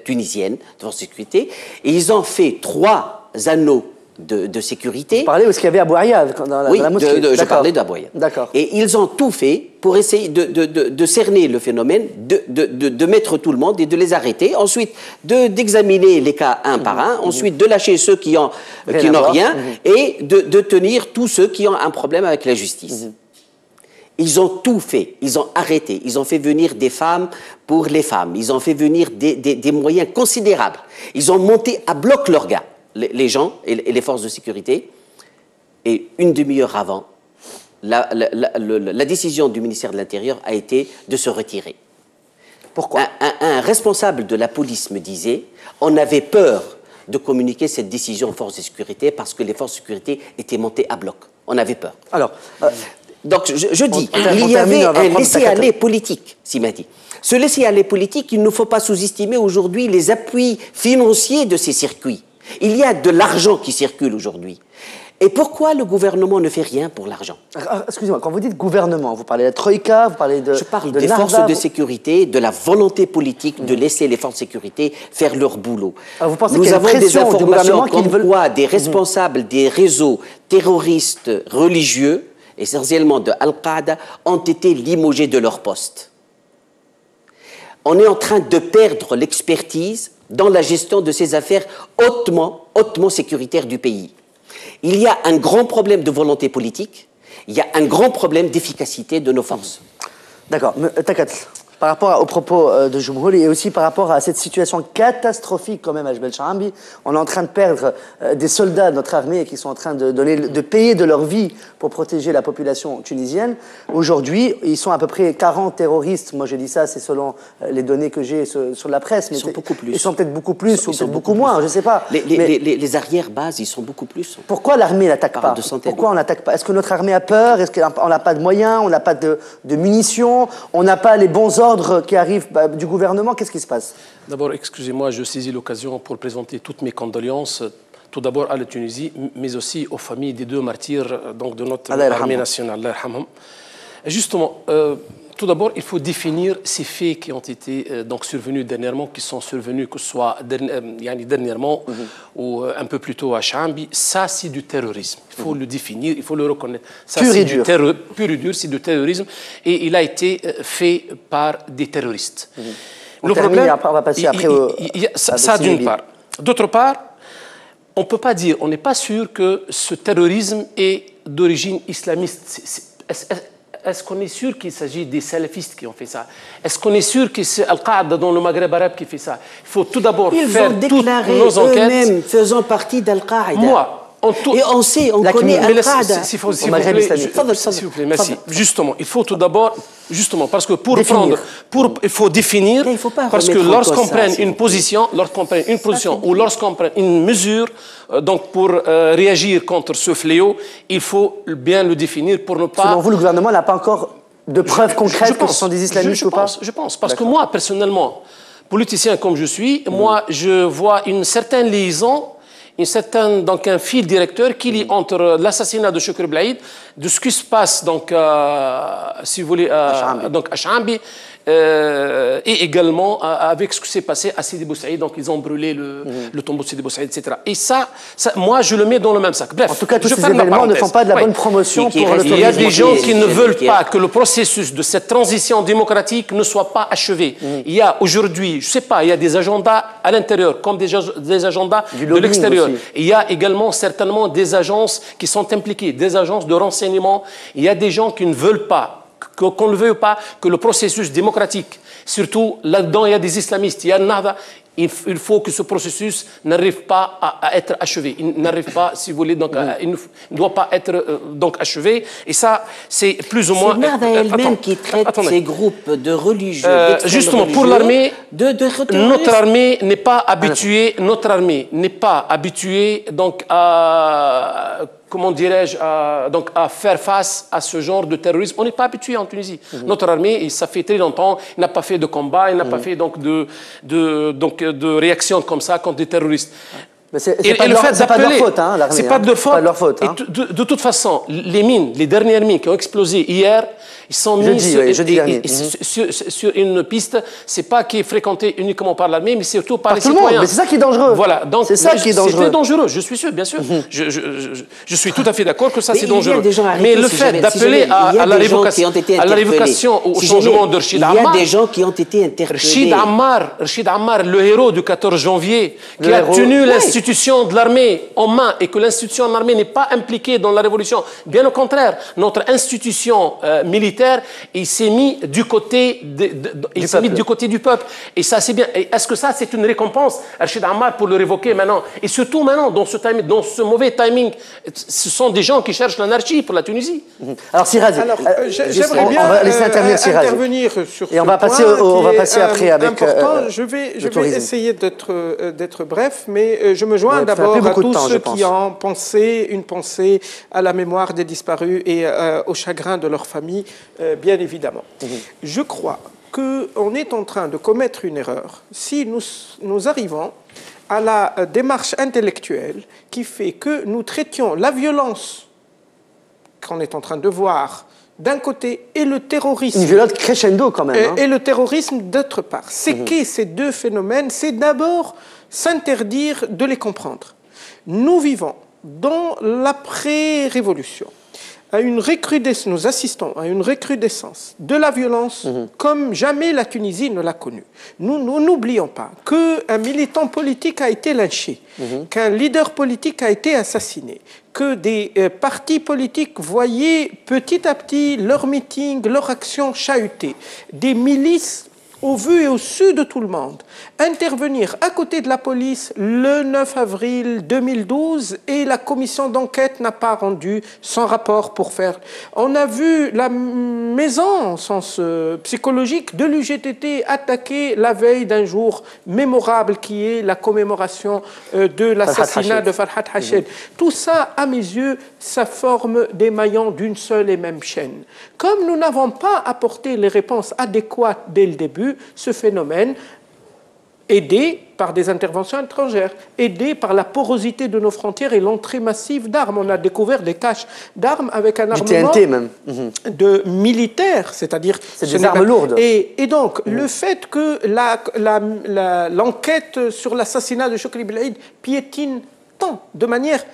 tunisiennes, de forces de sécurité, et ils ont fait 3 anneaux de sécurité. Vous parlez de ce qu'il y avait à Bouaïad, dans la mosquée. Je parlais de Bouaïad. D'accord. Et ils ont tout fait pour essayer de cerner le phénomène, de mettre tout le monde et de les arrêter. Ensuite, d'examiner les cas un par un. Ensuite, de lâcher ceux qui n'ont rien. Et de tenir tous ceux qui ont un problème avec la justice. Ils ont tout fait. Ils ont arrêté. Ils ont fait venir des femmes pour les femmes. Ils ont fait venir des moyens considérables. Ils ont monté à bloc leurs gars. Les gens et les forces de sécurité, et une demi-heure avant, la décision du ministère de l'Intérieur a été de se retirer. Pourquoi? Un responsable de la police me disait, on avait peur de communiquer cette décision aux forces de sécurité parce que les forces de sécurité étaient montées à bloc. On avait peur. Alors, donc je dis, il y avait un laisser-aller politique, Simati. Ce laisser-aller politique, il ne faut pas sous-estimer aujourd'hui les appuis financiers de ces circuits. Il y a de l'argent qui circule aujourd'hui. Et pourquoi le gouvernement ne fait rien pour l'argent? Excusez-moi, quand vous dites gouvernement, vous parlez de la Troïka, vous parlez de... Je parle de des Narda, forces de sécurité, de la volonté politique de laisser les forces de sécurité faire leur boulot. Alors vous pensez Nous qu'il y a une avons des pression du gouvernement informations qui comme veulent... quoi des responsables des réseaux terroristes religieux, essentiellement de Al-Qaïda, ont été limogés de leur poste. On est en train de perdre l'expertise dans la gestion de ces affaires hautement sécuritaires du pays. Il y a un grand problème de volonté politique, il y a un grand problème d'efficacité de nos forces. D'accord. Takat, par rapport aux propos de Jumhouri et aussi par rapport à cette situation catastrophique quand même à Jbel Charambi, on est en train de perdre des soldats de notre armée qui sont en train de payer de leur vie pour protéger la population tunisienne. Aujourd'hui, ils sont à peu près 40 terroristes. Moi, je dis ça, c'est selon les données que j'ai sur la presse. Mais Ils sont beaucoup plus. Ils sont peut-être beaucoup plus ou peut-être beaucoup moins, je ne sais pas. Les arrière-bases, ils sont beaucoup plus. Pourquoi l'armée n'attaque pas? Pourquoi on n'attaque pas? Est-ce que notre armée a peur? Est-ce qu'on n'a pas de moyens? On n'a pas de munitions? On n'a pas les bons ordres qui arrivent du gouvernement? Qu'est-ce qui se passe? D'abord, excusez-moi, je saisis l'occasion pour présenter toutes mes condoléances, tout d'abord à la Tunisie, mais aussi aux familles des deux martyrs donc de notre armée nationale. Justement, tout d'abord, il faut définir ces faits qui ont été donc survenus dernièrement, qui sont survenus, que ce soit dernièrement ou un peu plus tôt à Chaambi. Ça, c'est du terrorisme. Il faut le définir, il faut le reconnaître. Ça, pur et dur. Pur et dur, c'est du terrorisme. Et il a été fait par des terroristes. Le problème, on va passer après ça d'une part. D'autre part, on ne peut pas dire, on n'est pas sûr que ce terrorisme est d'origine islamiste. Est-ce qu'on est sûr qu'il s'agit des salafistes qui ont fait ça? Est-ce qu'on est sûr que c'est Al-Qaïda dans le Maghreb arabe qui fait ça? Il faut tout d'abord faire toutes nos enquêtes. Eux-mêmes faisant partie d'Al-Qaïda. Moi, et on sait, on connaît Al-Qaïda. S'il vous plaît, merci. Justement, il faut tout d'abord, justement, parce que pour prendre, il faut définir, parce que lorsqu'on prend une position, ou lorsqu'on prend une mesure, donc pour réagir contre ce fléau, il faut bien le définir pour ne pas... Selon vous, le gouvernement n'a pas encore de preuves concrètes que ce sont des islamistes ou pas? Je pense, parce que moi, personnellement, politicien comme je suis, moi, je vois une certaine liaison, donc un fil directeur qui lie entre l'assassinat de Chokri Blaïd, de ce qui se passe donc, si vous voulez, donc à Chaambi, et également avec ce qui s'est passé à Sidi Bou Saïd, donc ils ont brûlé le tombeau de Sidi Bou Saïd, etc. Et ça, moi je le mets dans le même sac. Bref, en tout cas, tous ces événements ne font pas de la bonne promotion pour le terrorisme. Il y a des gens qui ne veulent pas que le processus de cette transition démocratique ne soit pas achevé. Il y a aujourd'hui, je ne sais pas, il y a des agendas à l'intérieur comme des agendas de l'extérieur. Il y a également certainement des agences qui sont impliquées, des agences de renseignement. Il y a des gens qui ne veulent pas, qu'on ne veuille pas que le processus démocratique, surtout là-dedans il y a des islamistes, il y a Nahda, il faut que ce processus n'arrive pas à être achevé. Il n'arrive pas, si vous voulez, donc, il ne doit pas être donc achevé. Et ça, c'est plus ou moins... C'est Nahda elle-même qui traite ces groupes de religieux, justement, pour l'armée, notre armée n'est pas habituée, donc à... Comment dirais-je, à faire face à ce genre de terrorisme. On n'est pas habitué en Tunisie. Notre armée, ça fait très longtemps, il n'a pas fait de combat, il n'a pas fait donc de réaction comme ça contre des terroristes. C'est pas de leur faute, hein, l'armée. C'est pas de leur faute. Pas de leur faute, hein. De toute façon, les dernières mines qui ont explosé hier, ils sont mis sur une piste, c'est pas qui est fréquentée uniquement par l'armée, mais surtout par les citoyens. Mais c'est ça qui est dangereux. Voilà, donc c'est ça qui est dangereux. C'est dangereux, je suis sûr, bien sûr. Je suis tout à fait d'accord que ça c'est dangereux. Mais le fait d'appeler à la révocation, au changement de Rachid Ammar. Il y a des gens qui ont été interpellés. Rachid Ammar, le héros du 14 janvier, qui a tenu l'institution de l'armée en main et que l'institution de l'armée n'est pas impliquée dans la révolution. Bien au contraire, notre institution militaire, il s'est mis du côté du peuple. Et ça, c'est bien. Est-ce que ça, c'est une récompense, Rachid Ammar, pour le révoquer maintenant? Et surtout maintenant, dans ce mauvais timing, ce sont des gens qui cherchent l'anarchie pour la Tunisie. Alors, Sirazi, j'aimerais bien on va laisser intervenir sur et on va passer après avec... Je vais essayer d'être bref, mais je me joins d'abord à tous ceux qui ont une pensée à la mémoire des disparus et au chagrin de leur famille, bien évidemment. Je crois qu'on est en train de commettre une erreur si nous arrivons à la démarche intellectuelle qui fait que nous traitions la violence qu'on est en train de voir d'un côté et le terrorisme. Une violence crescendo quand même. Et le terrorisme d'autre part. Séquer ces deux phénomènes, c'est d'abord s'interdire de les comprendre. Nous vivons dans l'après-révolution. Nous assistons à une recrudescence de la violence comme jamais la Tunisie ne l'a connue. Nous n'oublions pas qu'un militant politique a été lynché, qu'un leader politique a été assassiné, que des partis politiques voyaient petit à petit leurs meetings, leurs actions chahutées, des milices au vu et au su de tout le monde, intervenir à côté de la police le 9 avril 2012 et la commission d'enquête n'a pas rendu son rapport pour faire. On a vu la maison, au sens psychologique, de l'UGTT attaquer la veille d'un jour mémorable qui est la commémoration de l'assassinat de Farhat Hached. Tout ça, à mes yeux, ça forme des maillons d'une seule et même chaîne. Comme nous n'avons pas apporté les réponses adéquates dès le début, ce phénomène, aidé par des interventions étrangères, aidé par la porosité de nos frontières et l'entrée massive d'armes. On a découvert des caches d'armes avec un armement TNT même. de militaires, c'est-à-dire... C'est des armes lourdes. Et donc, le fait que l'enquête sur l'assassinat de Chokri Belaïd piétine tant, de manière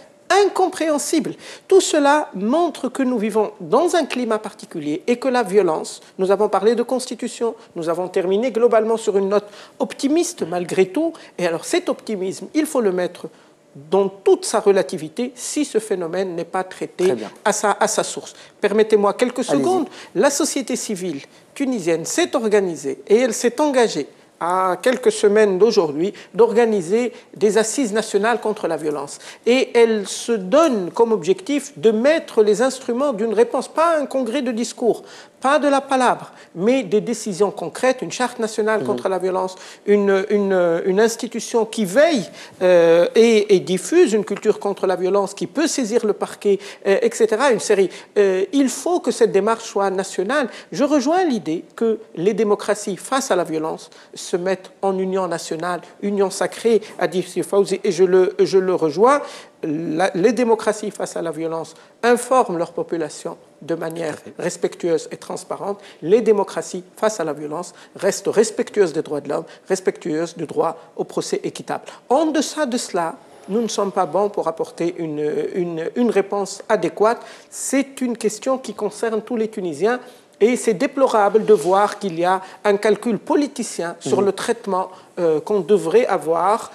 incompréhensible. Tout cela montre que nous vivons dans un climat particulier et que la violence, nous avons parlé de constitution, nous avons terminé globalement sur une note optimiste malgré tout, et alors cet optimisme, il faut le mettre dans toute sa relativité si ce phénomène n'est pas traité à sa source. Permettez-moi quelques secondes. La société civile tunisienne s'est organisée et elle s'est engagée à quelques semaines d'aujourd'hui, d'organiser des assises nationales contre la violence. Et elle se donne comme objectif de mettre les instruments d'une réponse, pas un congrès de discours, pas de la palabre, mais des décisions concrètes, une charte nationale contre la violence, une institution qui veille et diffuse une culture contre la violence, qui peut saisir le parquet, etc. Une série. Il faut que cette démarche soit nationale. Je rejoins l'idée que les démocraties face à la violence se mettent en union nationale, union sacrée, a dit M. Fawzi, et je le rejoins. Les démocraties face à la violence informent leur population de manière respectueuse et transparente. Les démocraties face à la violence restent respectueuses des droits de l'homme, respectueuses du droit au procès équitable. En deçà de cela, nous ne sommes pas bons pour apporter une réponse adéquate. C'est une question qui concerne tous les Tunisiens. Et c'est déplorable de voir qu'il y a un calcul politicien sur le traitement qu'on devrait avoir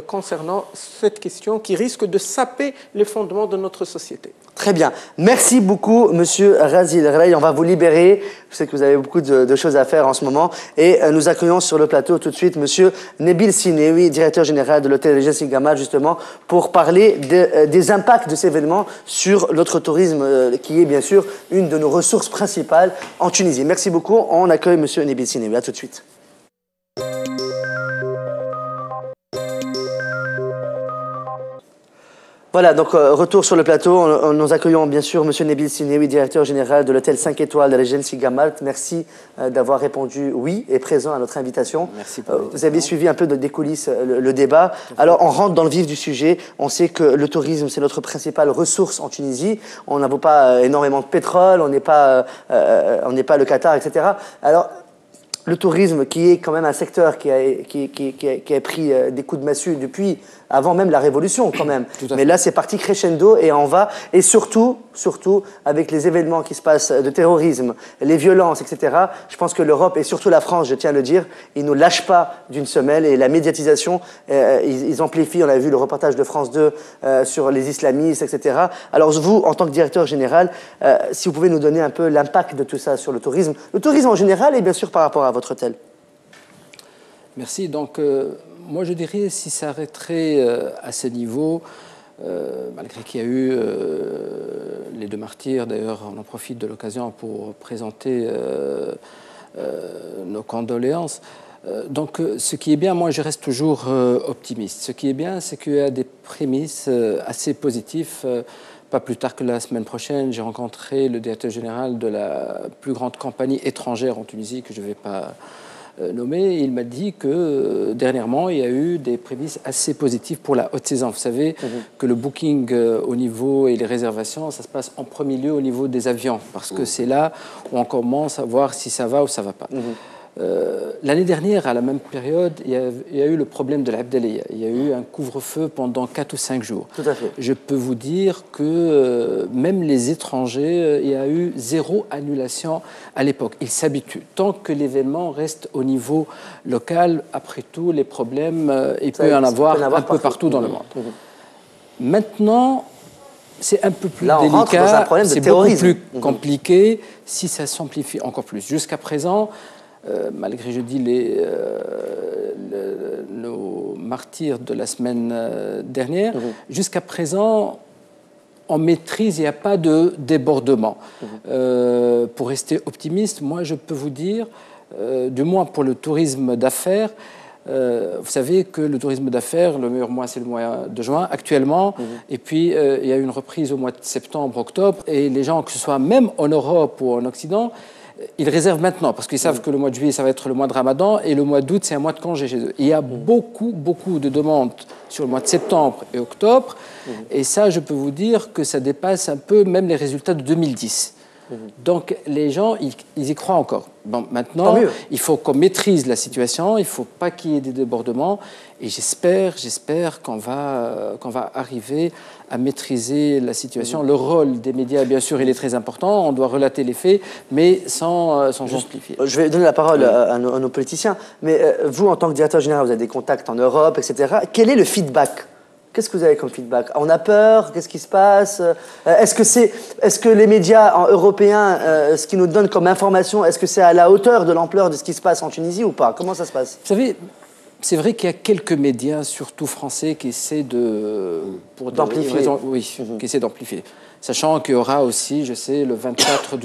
concernant cette question qui risque de saper les fondements de notre société. Très bien. Merci beaucoup, Monsieur Razi El Ghrey. On va vous libérer. Je sais que vous avez beaucoup de choses à faire en ce moment. Et nous accueillons sur le plateau tout de suite Monsieur Nabil Sinewi, directeur général de l'hôtel Regency Gamal, justement, pour parler des impacts de ces événements sur notre tourisme, qui est bien sûr une de nos ressources principales en Tunisie. Merci beaucoup. On accueille Monsieur Nabil Sinewi. À tout de suite. Voilà, donc retour sur le plateau. Nous accueillons bien sûr M. Nabil Sinewi, directeur général de l'hôtel 5 étoiles de Regency Gamalt. Merci d'avoir répondu oui et présent à notre invitation. Merci pour vous avez suivi un peu des coulisses le débat. Alors on rentre dans le vif du sujet. On sait que le tourisme, c'est notre principale ressource en Tunisie. On n'a pas énormément de pétrole, on n'est pas le Qatar, etc. Alors, le tourisme, qui est quand même un secteur qui a pris des coups de massue depuis avant même la Révolution, quand même. Mais là, c'est parti crescendo et on va. Et surtout, avec les événements qui se passent de terrorisme, les violences, etc., je pense que l'Europe, et surtout la France, je tiens à le dire, ils ne nous lâchent pas d'une semelle. Et la médiatisation, ils amplifient. On a vu le reportage de France 2 sur les islamistes, etc. Alors vous, en tant que directeur général, si vous pouvez nous donner un peu l'impact de tout ça sur le tourisme en général et bien sûr par rapport à votre hôtel. Merci. Donc, moi, je dirais, si ça arrêterait à ce niveau, malgré qu'il y a eu les deux martyrs, d'ailleurs, on en profite de l'occasion pour présenter nos condoléances. Donc, ce qui est bien, moi, je reste toujours optimiste. Ce qui est bien, c'est qu'il y a des prémices assez positives. Pas plus tard que la semaine prochaine, j'ai rencontré le directeur général de la plus grande compagnie étrangère en Tunisie, que je ne vais pas nommé, il m'a dit que dernièrement, il y a eu des prémices assez positives pour la haute saison. Vous savez que le booking au niveau et les réservations, ça se passe en premier lieu au niveau des avions, parce que c'est là où on commence à voir si ça va ou ça ne va pas. L'année dernière, à la même période, il y a eu le problème de l'Abdallah. Il y a eu un couvre-feu pendant 4 ou 5 jours. Tout à fait. Je peux vous dire que même les étrangers, il y a eu 0 annulation à l'époque. Ils s'habituent. Tant que l'événement reste au niveau local, après tout, les problèmes, il peut y en avoir un peu partout dans le monde. Maintenant, c'est un peu plus délicat, c'est beaucoup plus compliqué si ça s'amplifie encore plus. Jusqu'à présent, malgré, je dis, nos martyrs de la semaine dernière, jusqu'à présent, on maîtrise, il n'y a pas de débordement. Pour rester optimiste, moi, je peux vous dire, du moins pour le tourisme d'affaires, vous savez que le tourisme d'affaires, le meilleur mois, c'est le mois de juin actuellement. Et puis, il y a une reprise au mois de septembre, octobre. Et les gens, que ce soit même en Europe ou en Occident, ils réservent maintenant parce qu'ils savent que le mois de juillet, ça va être le mois de Ramadan et le mois d'août, c'est un mois de congé chez eux. Il y a beaucoup de demandes sur le mois de septembre et octobre. Et ça, je peux vous dire que ça dépasse un peu même les résultats de 2010. Donc, les gens, ils y croient encore. Bon, maintenant, il faut qu'on maîtrise la situation, il ne faut pas qu'il y ait des débordements. Et j'espère qu'on va arriver à maîtriser la situation. Le rôle des médias, bien sûr, il est très important. On doit relater les faits, mais sans amplifier. Je vais donner la parole à nos politiciens. Mais vous, en tant que directeur général, vous avez des contacts en Europe, etc. Quel est le feedback ? Qu'est-ce que vous avez comme feedback? On a peur? Qu'est-ce qui se passe? Est-ce que les médias européens, ce qu'ils nous donnent comme information, est-ce que c'est à la hauteur de l'ampleur de ce qui se passe en Tunisie ou pas? Comment ça se passe? Vous savez, c'est vrai qu'il y a quelques médias, surtout français, qui essaient d'amplifier. Qui essaient d'amplifier. Sachant qu'il y aura aussi, je sais, le 24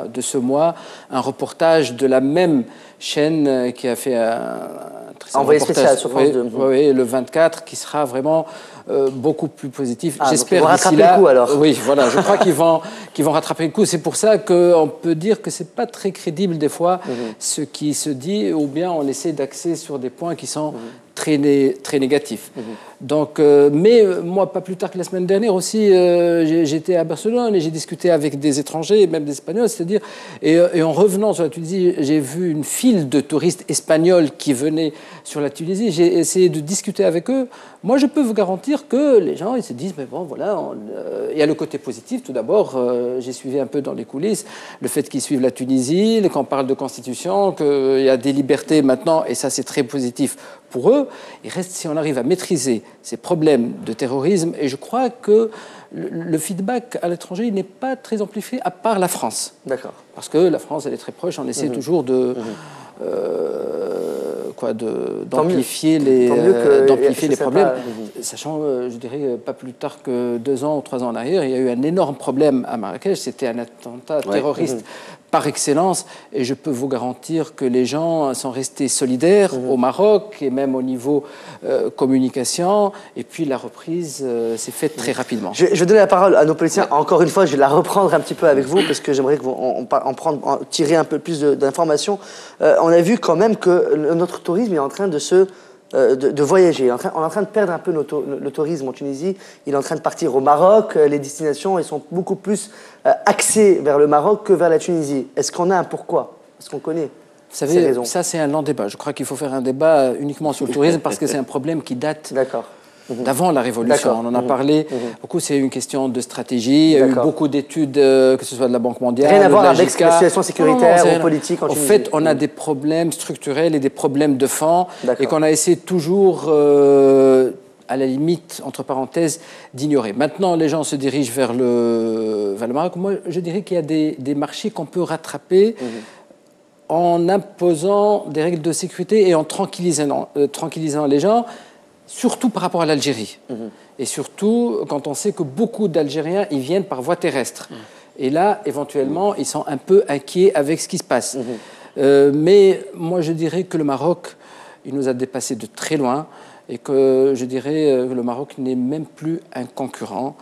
de ce mois, un reportage de la même chaîne qui a fait un envoyé spécial sur France 2. Oui, le 24, qui sera vraiment beaucoup plus positif. J'espère d'ici là. Le coup, alors. Oui, voilà, je crois qu'ils vont rattraper le coup. C'est pour ça qu'on peut dire que c'est pas très crédible des fois ce qui se dit, ou bien on essaie d'axer sur des points qui sont très négatifs. Donc, mais moi, pas plus tard que la semaine dernière aussi, j'étais à Barcelone et j'ai discuté avec des étrangers, même des Espagnols, c'est-à-dire, et en revenant sur la Tunisie, j'ai vu une file de touristes espagnols qui venaient sur la Tunisie. J'ai essayé de discuter avec eux. Moi, je peux vous garantir que les gens, ils se disent, mais bon, voilà, il y a le côté positif. Tout d'abord, j'ai suivi un peu dans les coulisses le fait qu'ils suivent la Tunisie, qu'on parle de constitution, qu'il y a des libertés maintenant, et ça, c'est très positif pour eux. Il reste, si on arrive à maîtriser ces problèmes de terrorisme, et je crois que le feedback à l'étranger n'est pas très amplifié, à part la France. D'accord. Parce que la France, elle est très proche, on essaie toujours d'amplifier les problèmes. Sachant, je dirais, pas plus tard que 2 ans ou 3 ans en arrière, il y a eu un énorme problème à Marrakech, c'était un attentat terroriste par excellence, et je peux vous garantir que les gens sont restés solidaires au Maroc, et même au niveau communication, et puis la reprise s'est faite très rapidement. Je vais donner la parole à nos politiciens. Encore une fois, je vais la reprendre un petit peu avec vous, parce que j'aimerais tirer un peu plus d'informations. On a vu quand même que notre tourisme est en train de voyager. On est en train de perdre un peu le tourisme en Tunisie. Il est en train de partir au Maroc. Les destinations, elles sont beaucoup plus axées vers le Maroc que vers la Tunisie. Est-ce qu'on a un pourquoi? Est-ce qu'on connaît? Vous savez, ça c'est un long débat. Je crois qu'il faut faire un débat uniquement sur le tourisme parce que c'est un problème qui date d'avant la Révolution. On en a parlé beaucoup, c'est une question de stratégie. Il y a eu beaucoup d'études, que ce soit de la Banque mondiale, rien à voir avec la situation sécuritaire ou politique en Tunisie. En fait, on a des problèmes structurels et des problèmes de fond et qu'on a essayé toujours, à la limite, entre parenthèses, d'ignorer. Maintenant, les gens se dirigent vers le Maroc. Moi, je dirais qu'il y a des marchés qu'on peut rattraper en imposant des règles de sécurité et en tranquillisant les gens, surtout par rapport à l'Algérie. Et surtout quand on sait que beaucoup d'Algériens, ils viennent par voie terrestre. Et là, éventuellement, ils sont un peu inquiets avec ce qui se passe. Mais moi, je dirais que le Maroc, il nous a dépassés de très loin et que je dirais que le Maroc n'est même plus un concurrent,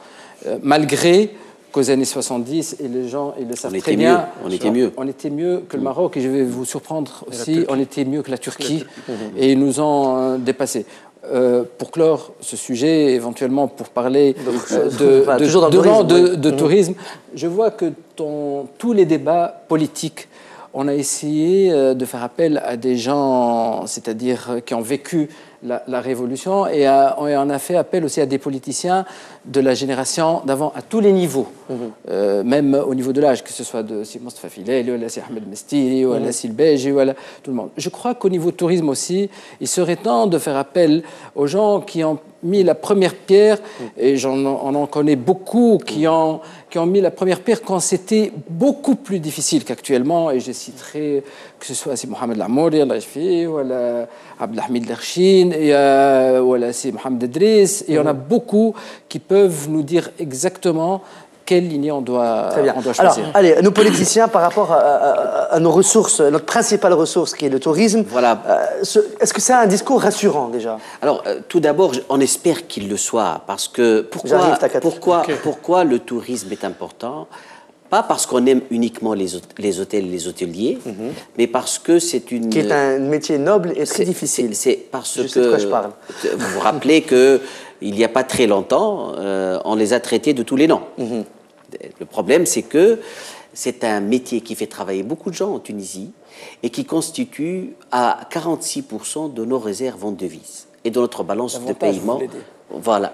malgré qu'aux années 70, et les gens ils le savent On très était bien. mieux, on était mieux. On était mieux que le Maroc, et je vais vous surprendre aussi, on était mieux que la Turquie, et ils nous ont dépassés. Pour clore ce sujet, éventuellement pour parler de tourisme, je vois que dans tous les débats politiques, on a essayé de faire appel à des gens, c'est-à-dire qui ont vécu la Révolution, et on a fait appel aussi à des politiciens de la génération d'avant, à tous les niveaux, même au niveau de l'âge, que ce soit de Mostafa Filali, ou Ahmed Mestiri, ou Sil Beji, ou tout le monde. Je crois qu'au niveau tourisme aussi, il serait temps de faire appel aux gens qui ont mis la première pierre, et on en connaît beaucoup qui ont mis la première pierre quand c'était beaucoup plus difficile qu'actuellement, et je citerai que ce soit Mohamed Lamouri, ou Abdelhamid Lerchine, ou Mohamed Idriss, et il y en a beaucoup qui peuvent nous dire exactement quelle ligne on doit choisir. Alors, allez, nos politiciens, par rapport à nos ressources, notre principale ressource qui est le tourisme, voilà. Est-ce que c'est un discours rassurant déjà? Alors, tout d'abord, on espère qu'il le soit, parce que pourquoi le tourisme est important? Pas parce qu'on aime uniquement les hôtels et les hôteliers, mais parce que c'est une... Qui est un métier noble et très difficile. C'est parce que... Je sais de quoi je parle. Vous vous rappelez qu'il n'y a pas très longtemps, on les a traités de tous les noms. Le problème, c'est que c'est un métier qui fait travailler beaucoup de gens en Tunisie et qui constitue à 46% de nos réserves en devises et de notre balance de paiement. Voilà.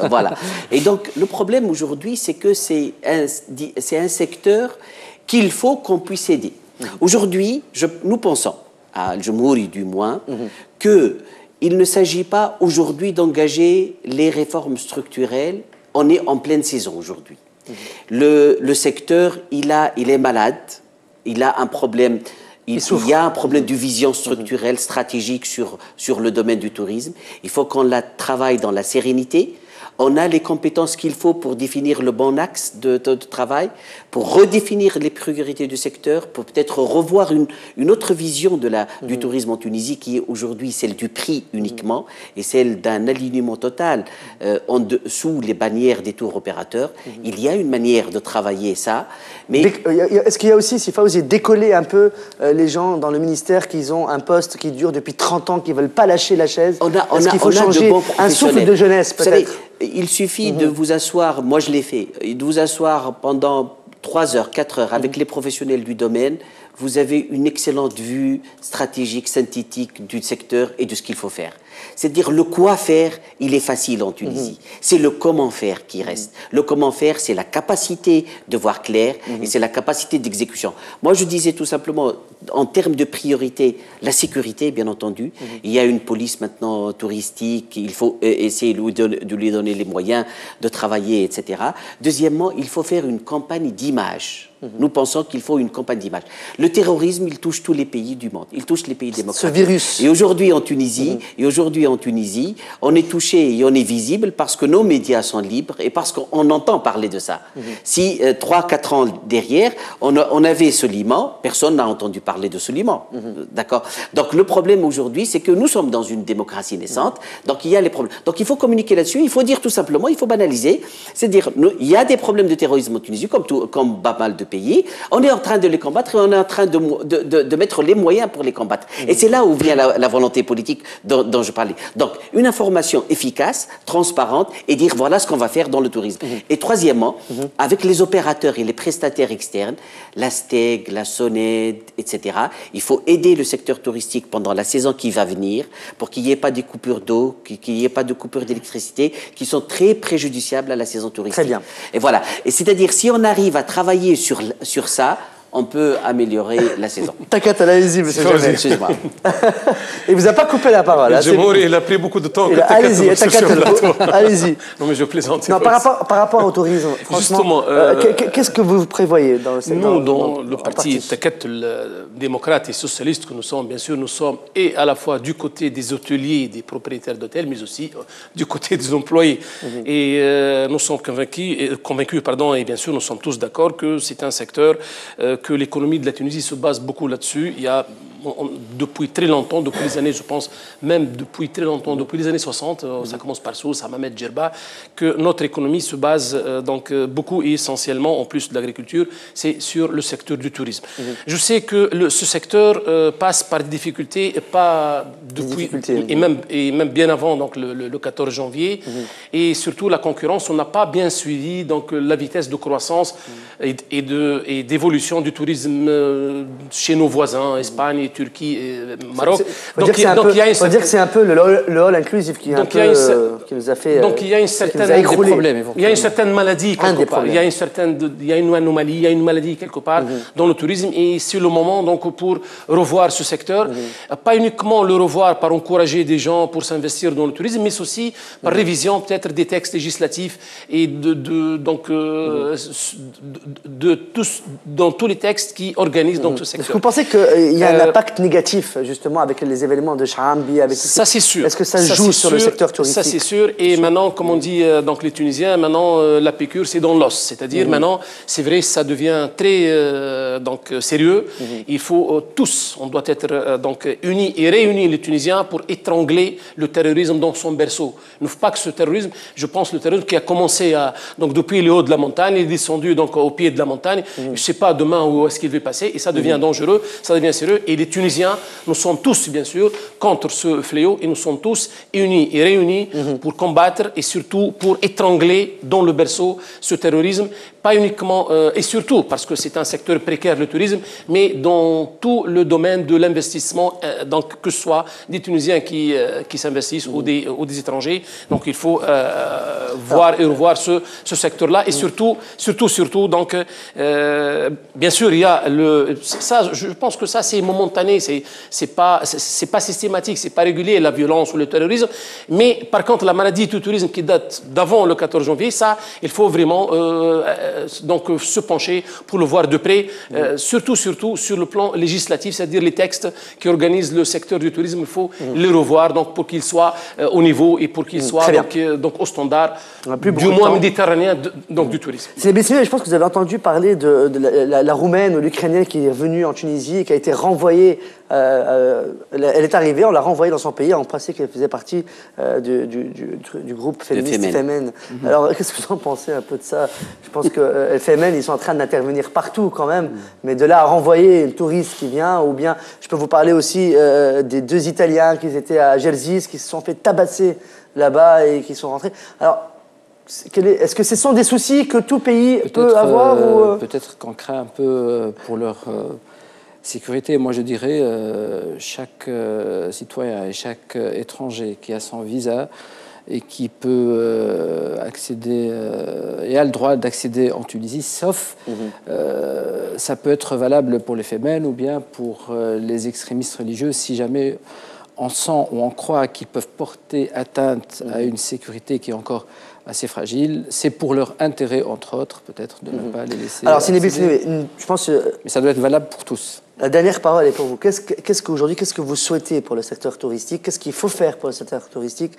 Voilà. Et donc, le problème aujourd'hui, c'est que c'est un secteur qu'il faut qu'on puisse aider. Aujourd'hui, nous pensons, à Al-Jumhouri du moins, qu'il ne s'agit pas aujourd'hui d'engager les réformes structurelles. On est en pleine saison aujourd'hui. Le secteur, il est malade, il a un problème. Il y a un problème de vision structurelle, stratégique sur le domaine du tourisme. Il faut qu'on la travaille dans la sérénité. On a les compétences qu'il faut pour définir le bon axe de travail, pour redéfinir les priorités du secteur, pour peut-être revoir une autre vision du tourisme en Tunisie qui est aujourd'hui celle du prix uniquement et celle d'un alignement total sous les bannières des tours opérateurs. Il y a une manière de travailler ça. Mais est-ce qu'il y a aussi, s'il faut aussi décoller un peu les gens dans le ministère qui ont un poste qui dure depuis 30 ans, qui ne veulent pas lâcher la chaise? Est-ce qu'il faut changer un souffle de jeunesse peut-être? Il suffit de vous asseoir, moi je l'ai fait, de vous asseoir pendant 3 heures, 4 heures avec les professionnels du domaine. Vous avez une excellente vue stratégique, synthétique du secteur et de ce qu'il faut faire. C'est-à-dire le quoi faire, il est facile en Tunisie. C'est le comment faire qui reste. Le comment faire, c'est la capacité de voir clair et c'est la capacité d'exécution. Moi, je disais tout simplement, en termes de priorité, la sécurité, bien entendu. Il y a une police maintenant touristique, il faut essayer de lui donner les moyens de travailler, etc. Deuxièmement, il faut faire une campagne d'image. Nous pensons qu'il faut une campagne d'image. Le terrorisme, il touche tous les pays du monde. Il touche les pays démocratiques. Ce virus. Et aujourd'hui en Tunisie, on est touché et on est visible parce que nos médias sont libres et parce qu'on entend parler de ça. Si 3-4 ans derrière, on avait Soliman, personne n'a entendu parler de Soliman. D'accord. Donc le problème aujourd'hui, c'est que nous sommes dans une démocratie naissante. Donc il y a les problèmes. Donc il faut communiquer là-dessus. Il faut dire tout simplement, il faut banaliser. C'est-à-dire, il y a des problèmes de terrorisme en Tunisie, comme pas mal de pays. On est en train de les combattre et on est en train de mettre les moyens pour les combattre. Et c'est là où vient la volonté politique dont je parlais. Donc, une information efficace, transparente, et dire voilà ce qu'on va faire dans le tourisme. Et troisièmement, avec les opérateurs et les prestataires externes, la STEG, la SONED, etc., il faut aider le secteur touristique pendant la saison qui va venir pour qu'il n'y ait pas de coupures d'eau, qu'il n'y ait pas de coupures d'électricité qui sont très préjudiciables à la saison touristique. Très bien. Et voilà. Et c'est-à-dire, si on arrive à travailler sur ça, on peut améliorer la saison. T'inquiète, allez-y, monsieur Jamel. Excuse-moi. Il vous a pas coupé la parole. Hein, il a pris beaucoup de temps. Allez-y, allez-y. Non, mais je plaisante. Non, par rapport au tourisme, franchement, qu'est-ce que vous prévoyez dans le secteur? Nous, dans le parti Takat, démocrate et socialiste que nous sommes, bien sûr, nous sommes et à la fois du côté des hôteliers et des propriétaires d'hôtels, mais aussi du côté des employés. Et nous sommes convaincus, et bien sûr, nous sommes tous d'accord que c'est un secteur que l'économie de la Tunisie se base beaucoup là-dessus. Il y a depuis très longtemps, depuis les années, je pense, même depuis très longtemps, depuis les années 60, ça commence par Sousse, Hammamet, Djerba, que notre économie se base donc beaucoup et essentiellement, en plus de l'agriculture, c'est sur le secteur du tourisme. Je sais que ce secteur passe par des difficultés, et pas depuis, et même bien avant donc le 14 janvier, et surtout la concurrence, on n'a pas bien suivi donc la vitesse de croissance et d'évolution du tourisme chez nos voisins, Espagne, Turquie, et Maroc. Donc il faut dire que c'est un peu le all inclusif qui nous a fait. Donc il y a une certaine problème. Il y a une certaine maladie quelque part. Il y a une anomalie, il y a une maladie quelque part dans le tourisme, et c'est le moment donc pour revoir ce secteur, pas uniquement le revoir par encourager des gens pour s'investir dans le tourisme, mais aussi par révision peut-être des textes législatifs et dans tous les textes qui organisent donc ce secteur. Est-ce que vous pensez qu'il y a un impact négatif justement avec les événements de Chaambi, avec ça c'est sûr. Est-ce que ça joue sur le secteur touristique? Ça c'est sûr. Et maintenant, comme on dit donc les Tunisiens, maintenant la piqûre c'est dans l'os, c'est-à-dire maintenant c'est vrai, ça devient très donc sérieux. Il faut tous, on doit être donc unis et réunis les Tunisiens pour étrangler le terrorisme dans son berceau. Il ne faut pas que ce terrorisme, je pense le terrorisme qui a commencé donc depuis le haut de la montagne, il est descendu donc au pied de la montagne. Je ne sais pas demain où est-ce qu'il va passer, et ça devient dangereux, ça devient sérieux. Et les Tunisiens, nous sommes tous bien sûr contre ce fléau, et nous sommes tous unis et réunis pour combattre et surtout pour étrangler dans le berceau ce terrorisme, pas uniquement et surtout parce que c'est un secteur précaire le tourisme, mais dans tout le domaine de l'investissement, donc que ce soit des Tunisiens qui s'investissent ou des étrangers. Donc il faut voir et revoir ce secteur-là, et surtout donc bien sûr il y a ça, je pense que ça c'est momentané, c'est pas systématique, c'est pas régulier, la violence ou le terrorisme, mais par contre la maladie du tourisme qui date d'avant le 14 janvier, ça il faut vraiment donc se pencher pour le voir de près, surtout sur le plan législatif, c'est-à-dire les textes qui organisent le secteur du tourisme, il faut les revoir donc pour qu'ils soient au niveau et pour qu'ils soient donc au standard du moins méditerranéen donc du tourisme. Je pense que vous avez entendu parler de la Roumaine ou l'Ukrainienne qui est venue en Tunisie et qui a été renvoyée. Elle est arrivée, on l'a renvoyée dans son pays, on pensait qu'elle faisait partie du groupe féministe Femen. Alors, qu'est-ce que vous en pensez un peu de ça? Je pense que Femen, ils sont en train d'intervenir partout quand même, mais de là à renvoyer une touriste qui vient, ou bien, je peux vous parler aussi des 2 Italiens qui étaient à Gelsis, qui se sont fait tabasser là-bas et qui sont rentrés. Alors, est-ce que ce sont des soucis que tout pays peut avoir Peut-être qu'on craint un peu pour leur sécurité. Moi, je dirais chaque citoyen et chaque étranger qui a son visa et qui peut accéder et a le droit d'accéder en Tunisie, sauf ça peut être valable pour les femelles ou bien pour les extrémistes religieux, si jamais on sent ou on croit qu'ils peuvent porter atteinte à une sécurité qui est encore assez fragile. C'est pour leur intérêt, entre autres, peut-être, de ne pas les laisser. Alors, je pense. Mais ça doit être valable pour tous. La dernière parole est pour vous. Qu'est-ce que vous souhaitez pour le secteur touristique? Qu'est-ce qu'il faut faire pour le secteur touristique?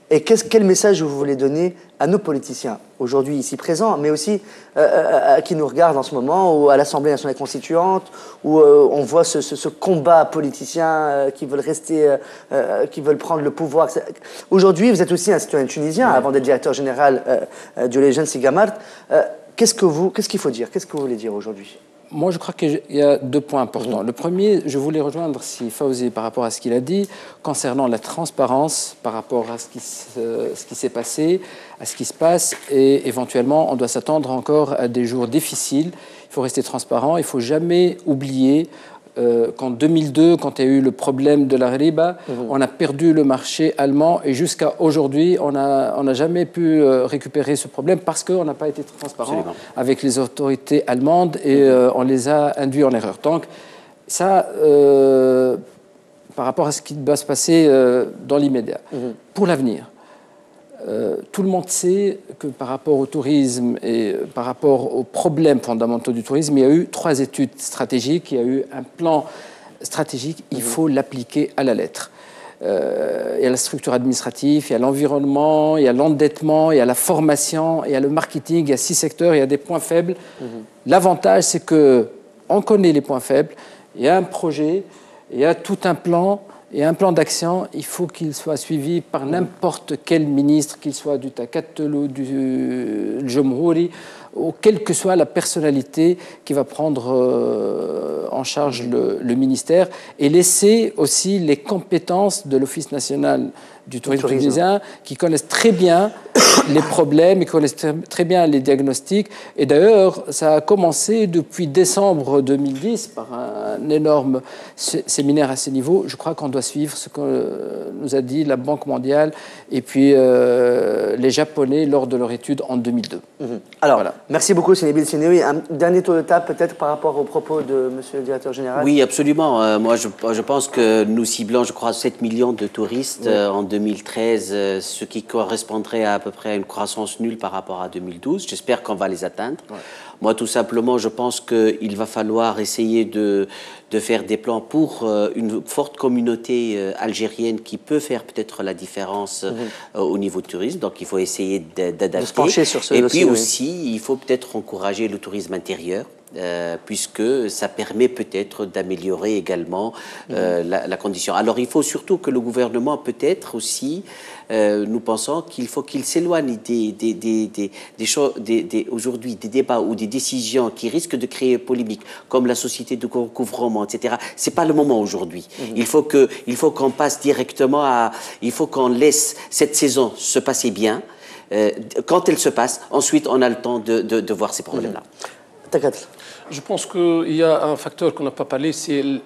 Et quel message vous voulez donner à nos politiciens, aujourd'hui ici présents, mais aussi à qui nous regardent en ce moment, ou à l'Assemblée nationale constituante, où on voit ce combat politicien qui veulent rester, qui veulent prendre le pouvoir. Aujourd'hui, vous êtes aussi un citoyen tunisien, avant d'être directeur général du Legend Sigamart. Qu'est-ce qu'il faut dire? Qu'est-ce que vous voulez dire aujourd'hui? Moi, je crois qu'il y a 2 points importants. Le premier, je voulais rejoindre Fawzi par rapport à ce qu'il a dit concernant la transparence par rapport à ce qui s'est passé, à ce qui se passe, et éventuellement, on doit s'attendre encore à des jours difficiles. Il faut rester transparent, il ne faut jamais oublier qu'en 2002, quand il y a eu le problème de la riba, on a perdu le marché allemand, et jusqu'à aujourd'hui, on n'a jamais pu récupérer ce problème parce qu'on n'a pas été transparent avec les autorités allemandes, et on les a induits en erreur. Donc ça, par rapport à ce qui doit se passer dans l'immédiat. Pour l'avenir, tout le monde sait que par rapport au tourisme et par rapport aux problèmes fondamentaux du tourisme, il y a eu 3 études stratégiques, il y a eu un plan stratégique, il faut l'appliquer à la lettre. Il y a la structure administrative, il y a l'environnement, il y a l'endettement, il y a la formation, il y a le marketing, il y a 6 secteurs, il y a des points faibles. L'avantage, c'est qu'on connaît les points faibles, il y a un projet, il y a tout un plan. Et un plan d'action, il faut qu'il soit suivi par n'importe quel ministre, qu'il soit du Takatel ou du Jomhouri, ou quelle que soit la personnalité qui va prendre en charge le ministère, et laisser aussi les compétences de l'Office national du tourisme tunisien, qui connaissent très bien les problèmes, ils connaissent très bien les diagnostics. Et d'ailleurs, ça a commencé depuis décembre 2010 par un énorme séminaire à ce niveau. Je crois qu'on doit suivre ce que nous a dit la Banque mondiale et puis les Japonais lors de leur étude en 2002. Alors, voilà. Merci beaucoup, Sénébil Sinéoui. Un dernier tour de table, peut-être, par rapport aux propos de Monsieur le Directeur Général. Oui, absolument. Moi, je pense que nous ciblons, je crois, 7 millions de touristes en 2013, ce qui correspondrait à peu près à une croissance nulle par rapport à 2012. J'espère qu'on va les atteindre. Ouais. Moi, tout simplement, je pense qu'il va falloir essayer de faire des plans pour une forte communauté algérienne qui peut faire peut-être la différence au niveau du tourisme. Donc, il faut essayer d'adapter. Et puis aussi, il faut peut-être encourager le tourisme intérieur. Puisque ça permet peut-être d'améliorer également la condition. Alors il faut surtout que le gouvernement peut-être aussi, nous pensons qu'il faut qu'il s'éloigne aujourd'hui des débats ou des décisions qui risquent de créer polémique, comme la société de recouvrement, etc. C'est pas le moment aujourd'hui. Il faut qu'on passe directement à... Il faut qu'on laisse cette saison se passer bien. Quand elle se passe, ensuite on a le temps de voir ces problèmes-là. Je pense qu'il y a un facteur qu'on n'a pas parlé, ce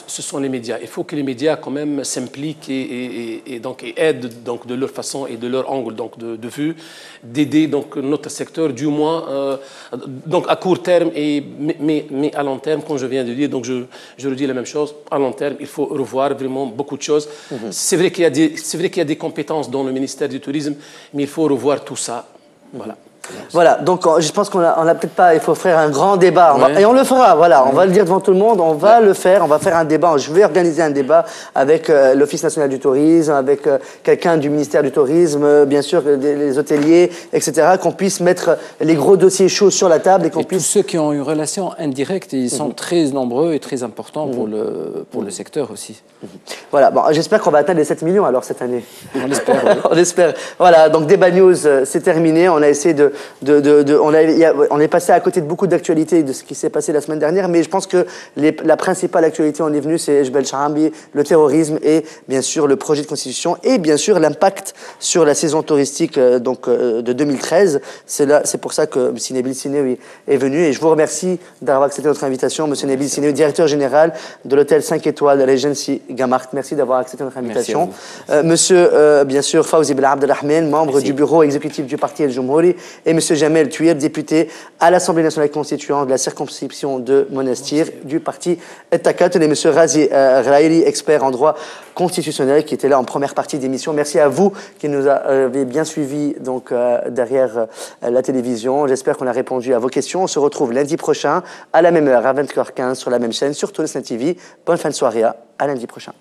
sont les médias. Il faut que les médias quand même s'impliquent et aident donc, de leur façon et de leur angle donc, de vue, d'aider donc, notre secteur, du moins donc à court terme, mais à long terme, comme je viens de dire. Donc je redis la même chose, à long terme, il faut revoir vraiment beaucoup de choses. C'est vrai qu'il y a des compétences dans le ministère du Tourisme, mais il faut revoir tout ça. Voilà. Voilà, donc je pense qu'on a peut-être pas, il faut faire un grand débat, et on le fera, voilà, on va le dire devant tout le monde, on va le faire, on va faire un débat, je vais organiser un débat avec l'Office national du tourisme, avec quelqu'un du ministère du tourisme, bien sûr, les hôteliers, etc., qu'on puisse mettre les gros dossiers chauds sur la table et qu'on puisse... tous ceux qui ont une relation indirecte, ils sont très nombreux et très importants pour le secteur aussi. Voilà, bon, j'espère qu'on va atteindre les 7 millions alors cette année. On l'espère, oui. On espère. Voilà, donc Débat News, c'est terminé, on a essayé on est passé à côté de beaucoup d'actualités de ce qui s'est passé la semaine dernière, mais je pense que la principale actualité en est venue, c'est Jebel Charambi, le terrorisme et bien sûr le projet de constitution et bien sûr l'impact sur la saison touristique de 2013. C'est pour ça que M. Nabil Sinéoui est venu et je vous remercie d'avoir accepté notre invitation. M. Nabil Sinéoui, directeur général de l'hôtel 5 étoiles de Regency Gamart. Merci d'avoir accepté notre invitation. Monsieur, bien sûr, Fawzi Ben Abdelrahman, membre du bureau exécutif du parti El Jomhouri, et M. Jamel Touir, député à l'Assemblée nationale constituante de la circonscription de Monastir du parti Ettakatel, et M. Razi Ghraïli, expert en droit constitutionnel, qui était là en première partie d'émission. Merci à vous qui nous avez bien suivis donc, derrière la télévision. J'espère qu'on a répondu à vos questions. On se retrouve lundi prochain à la même heure, à 20h15 sur la même chaîne, sur Toulouse TV. Bonne fin de soirée, à lundi prochain.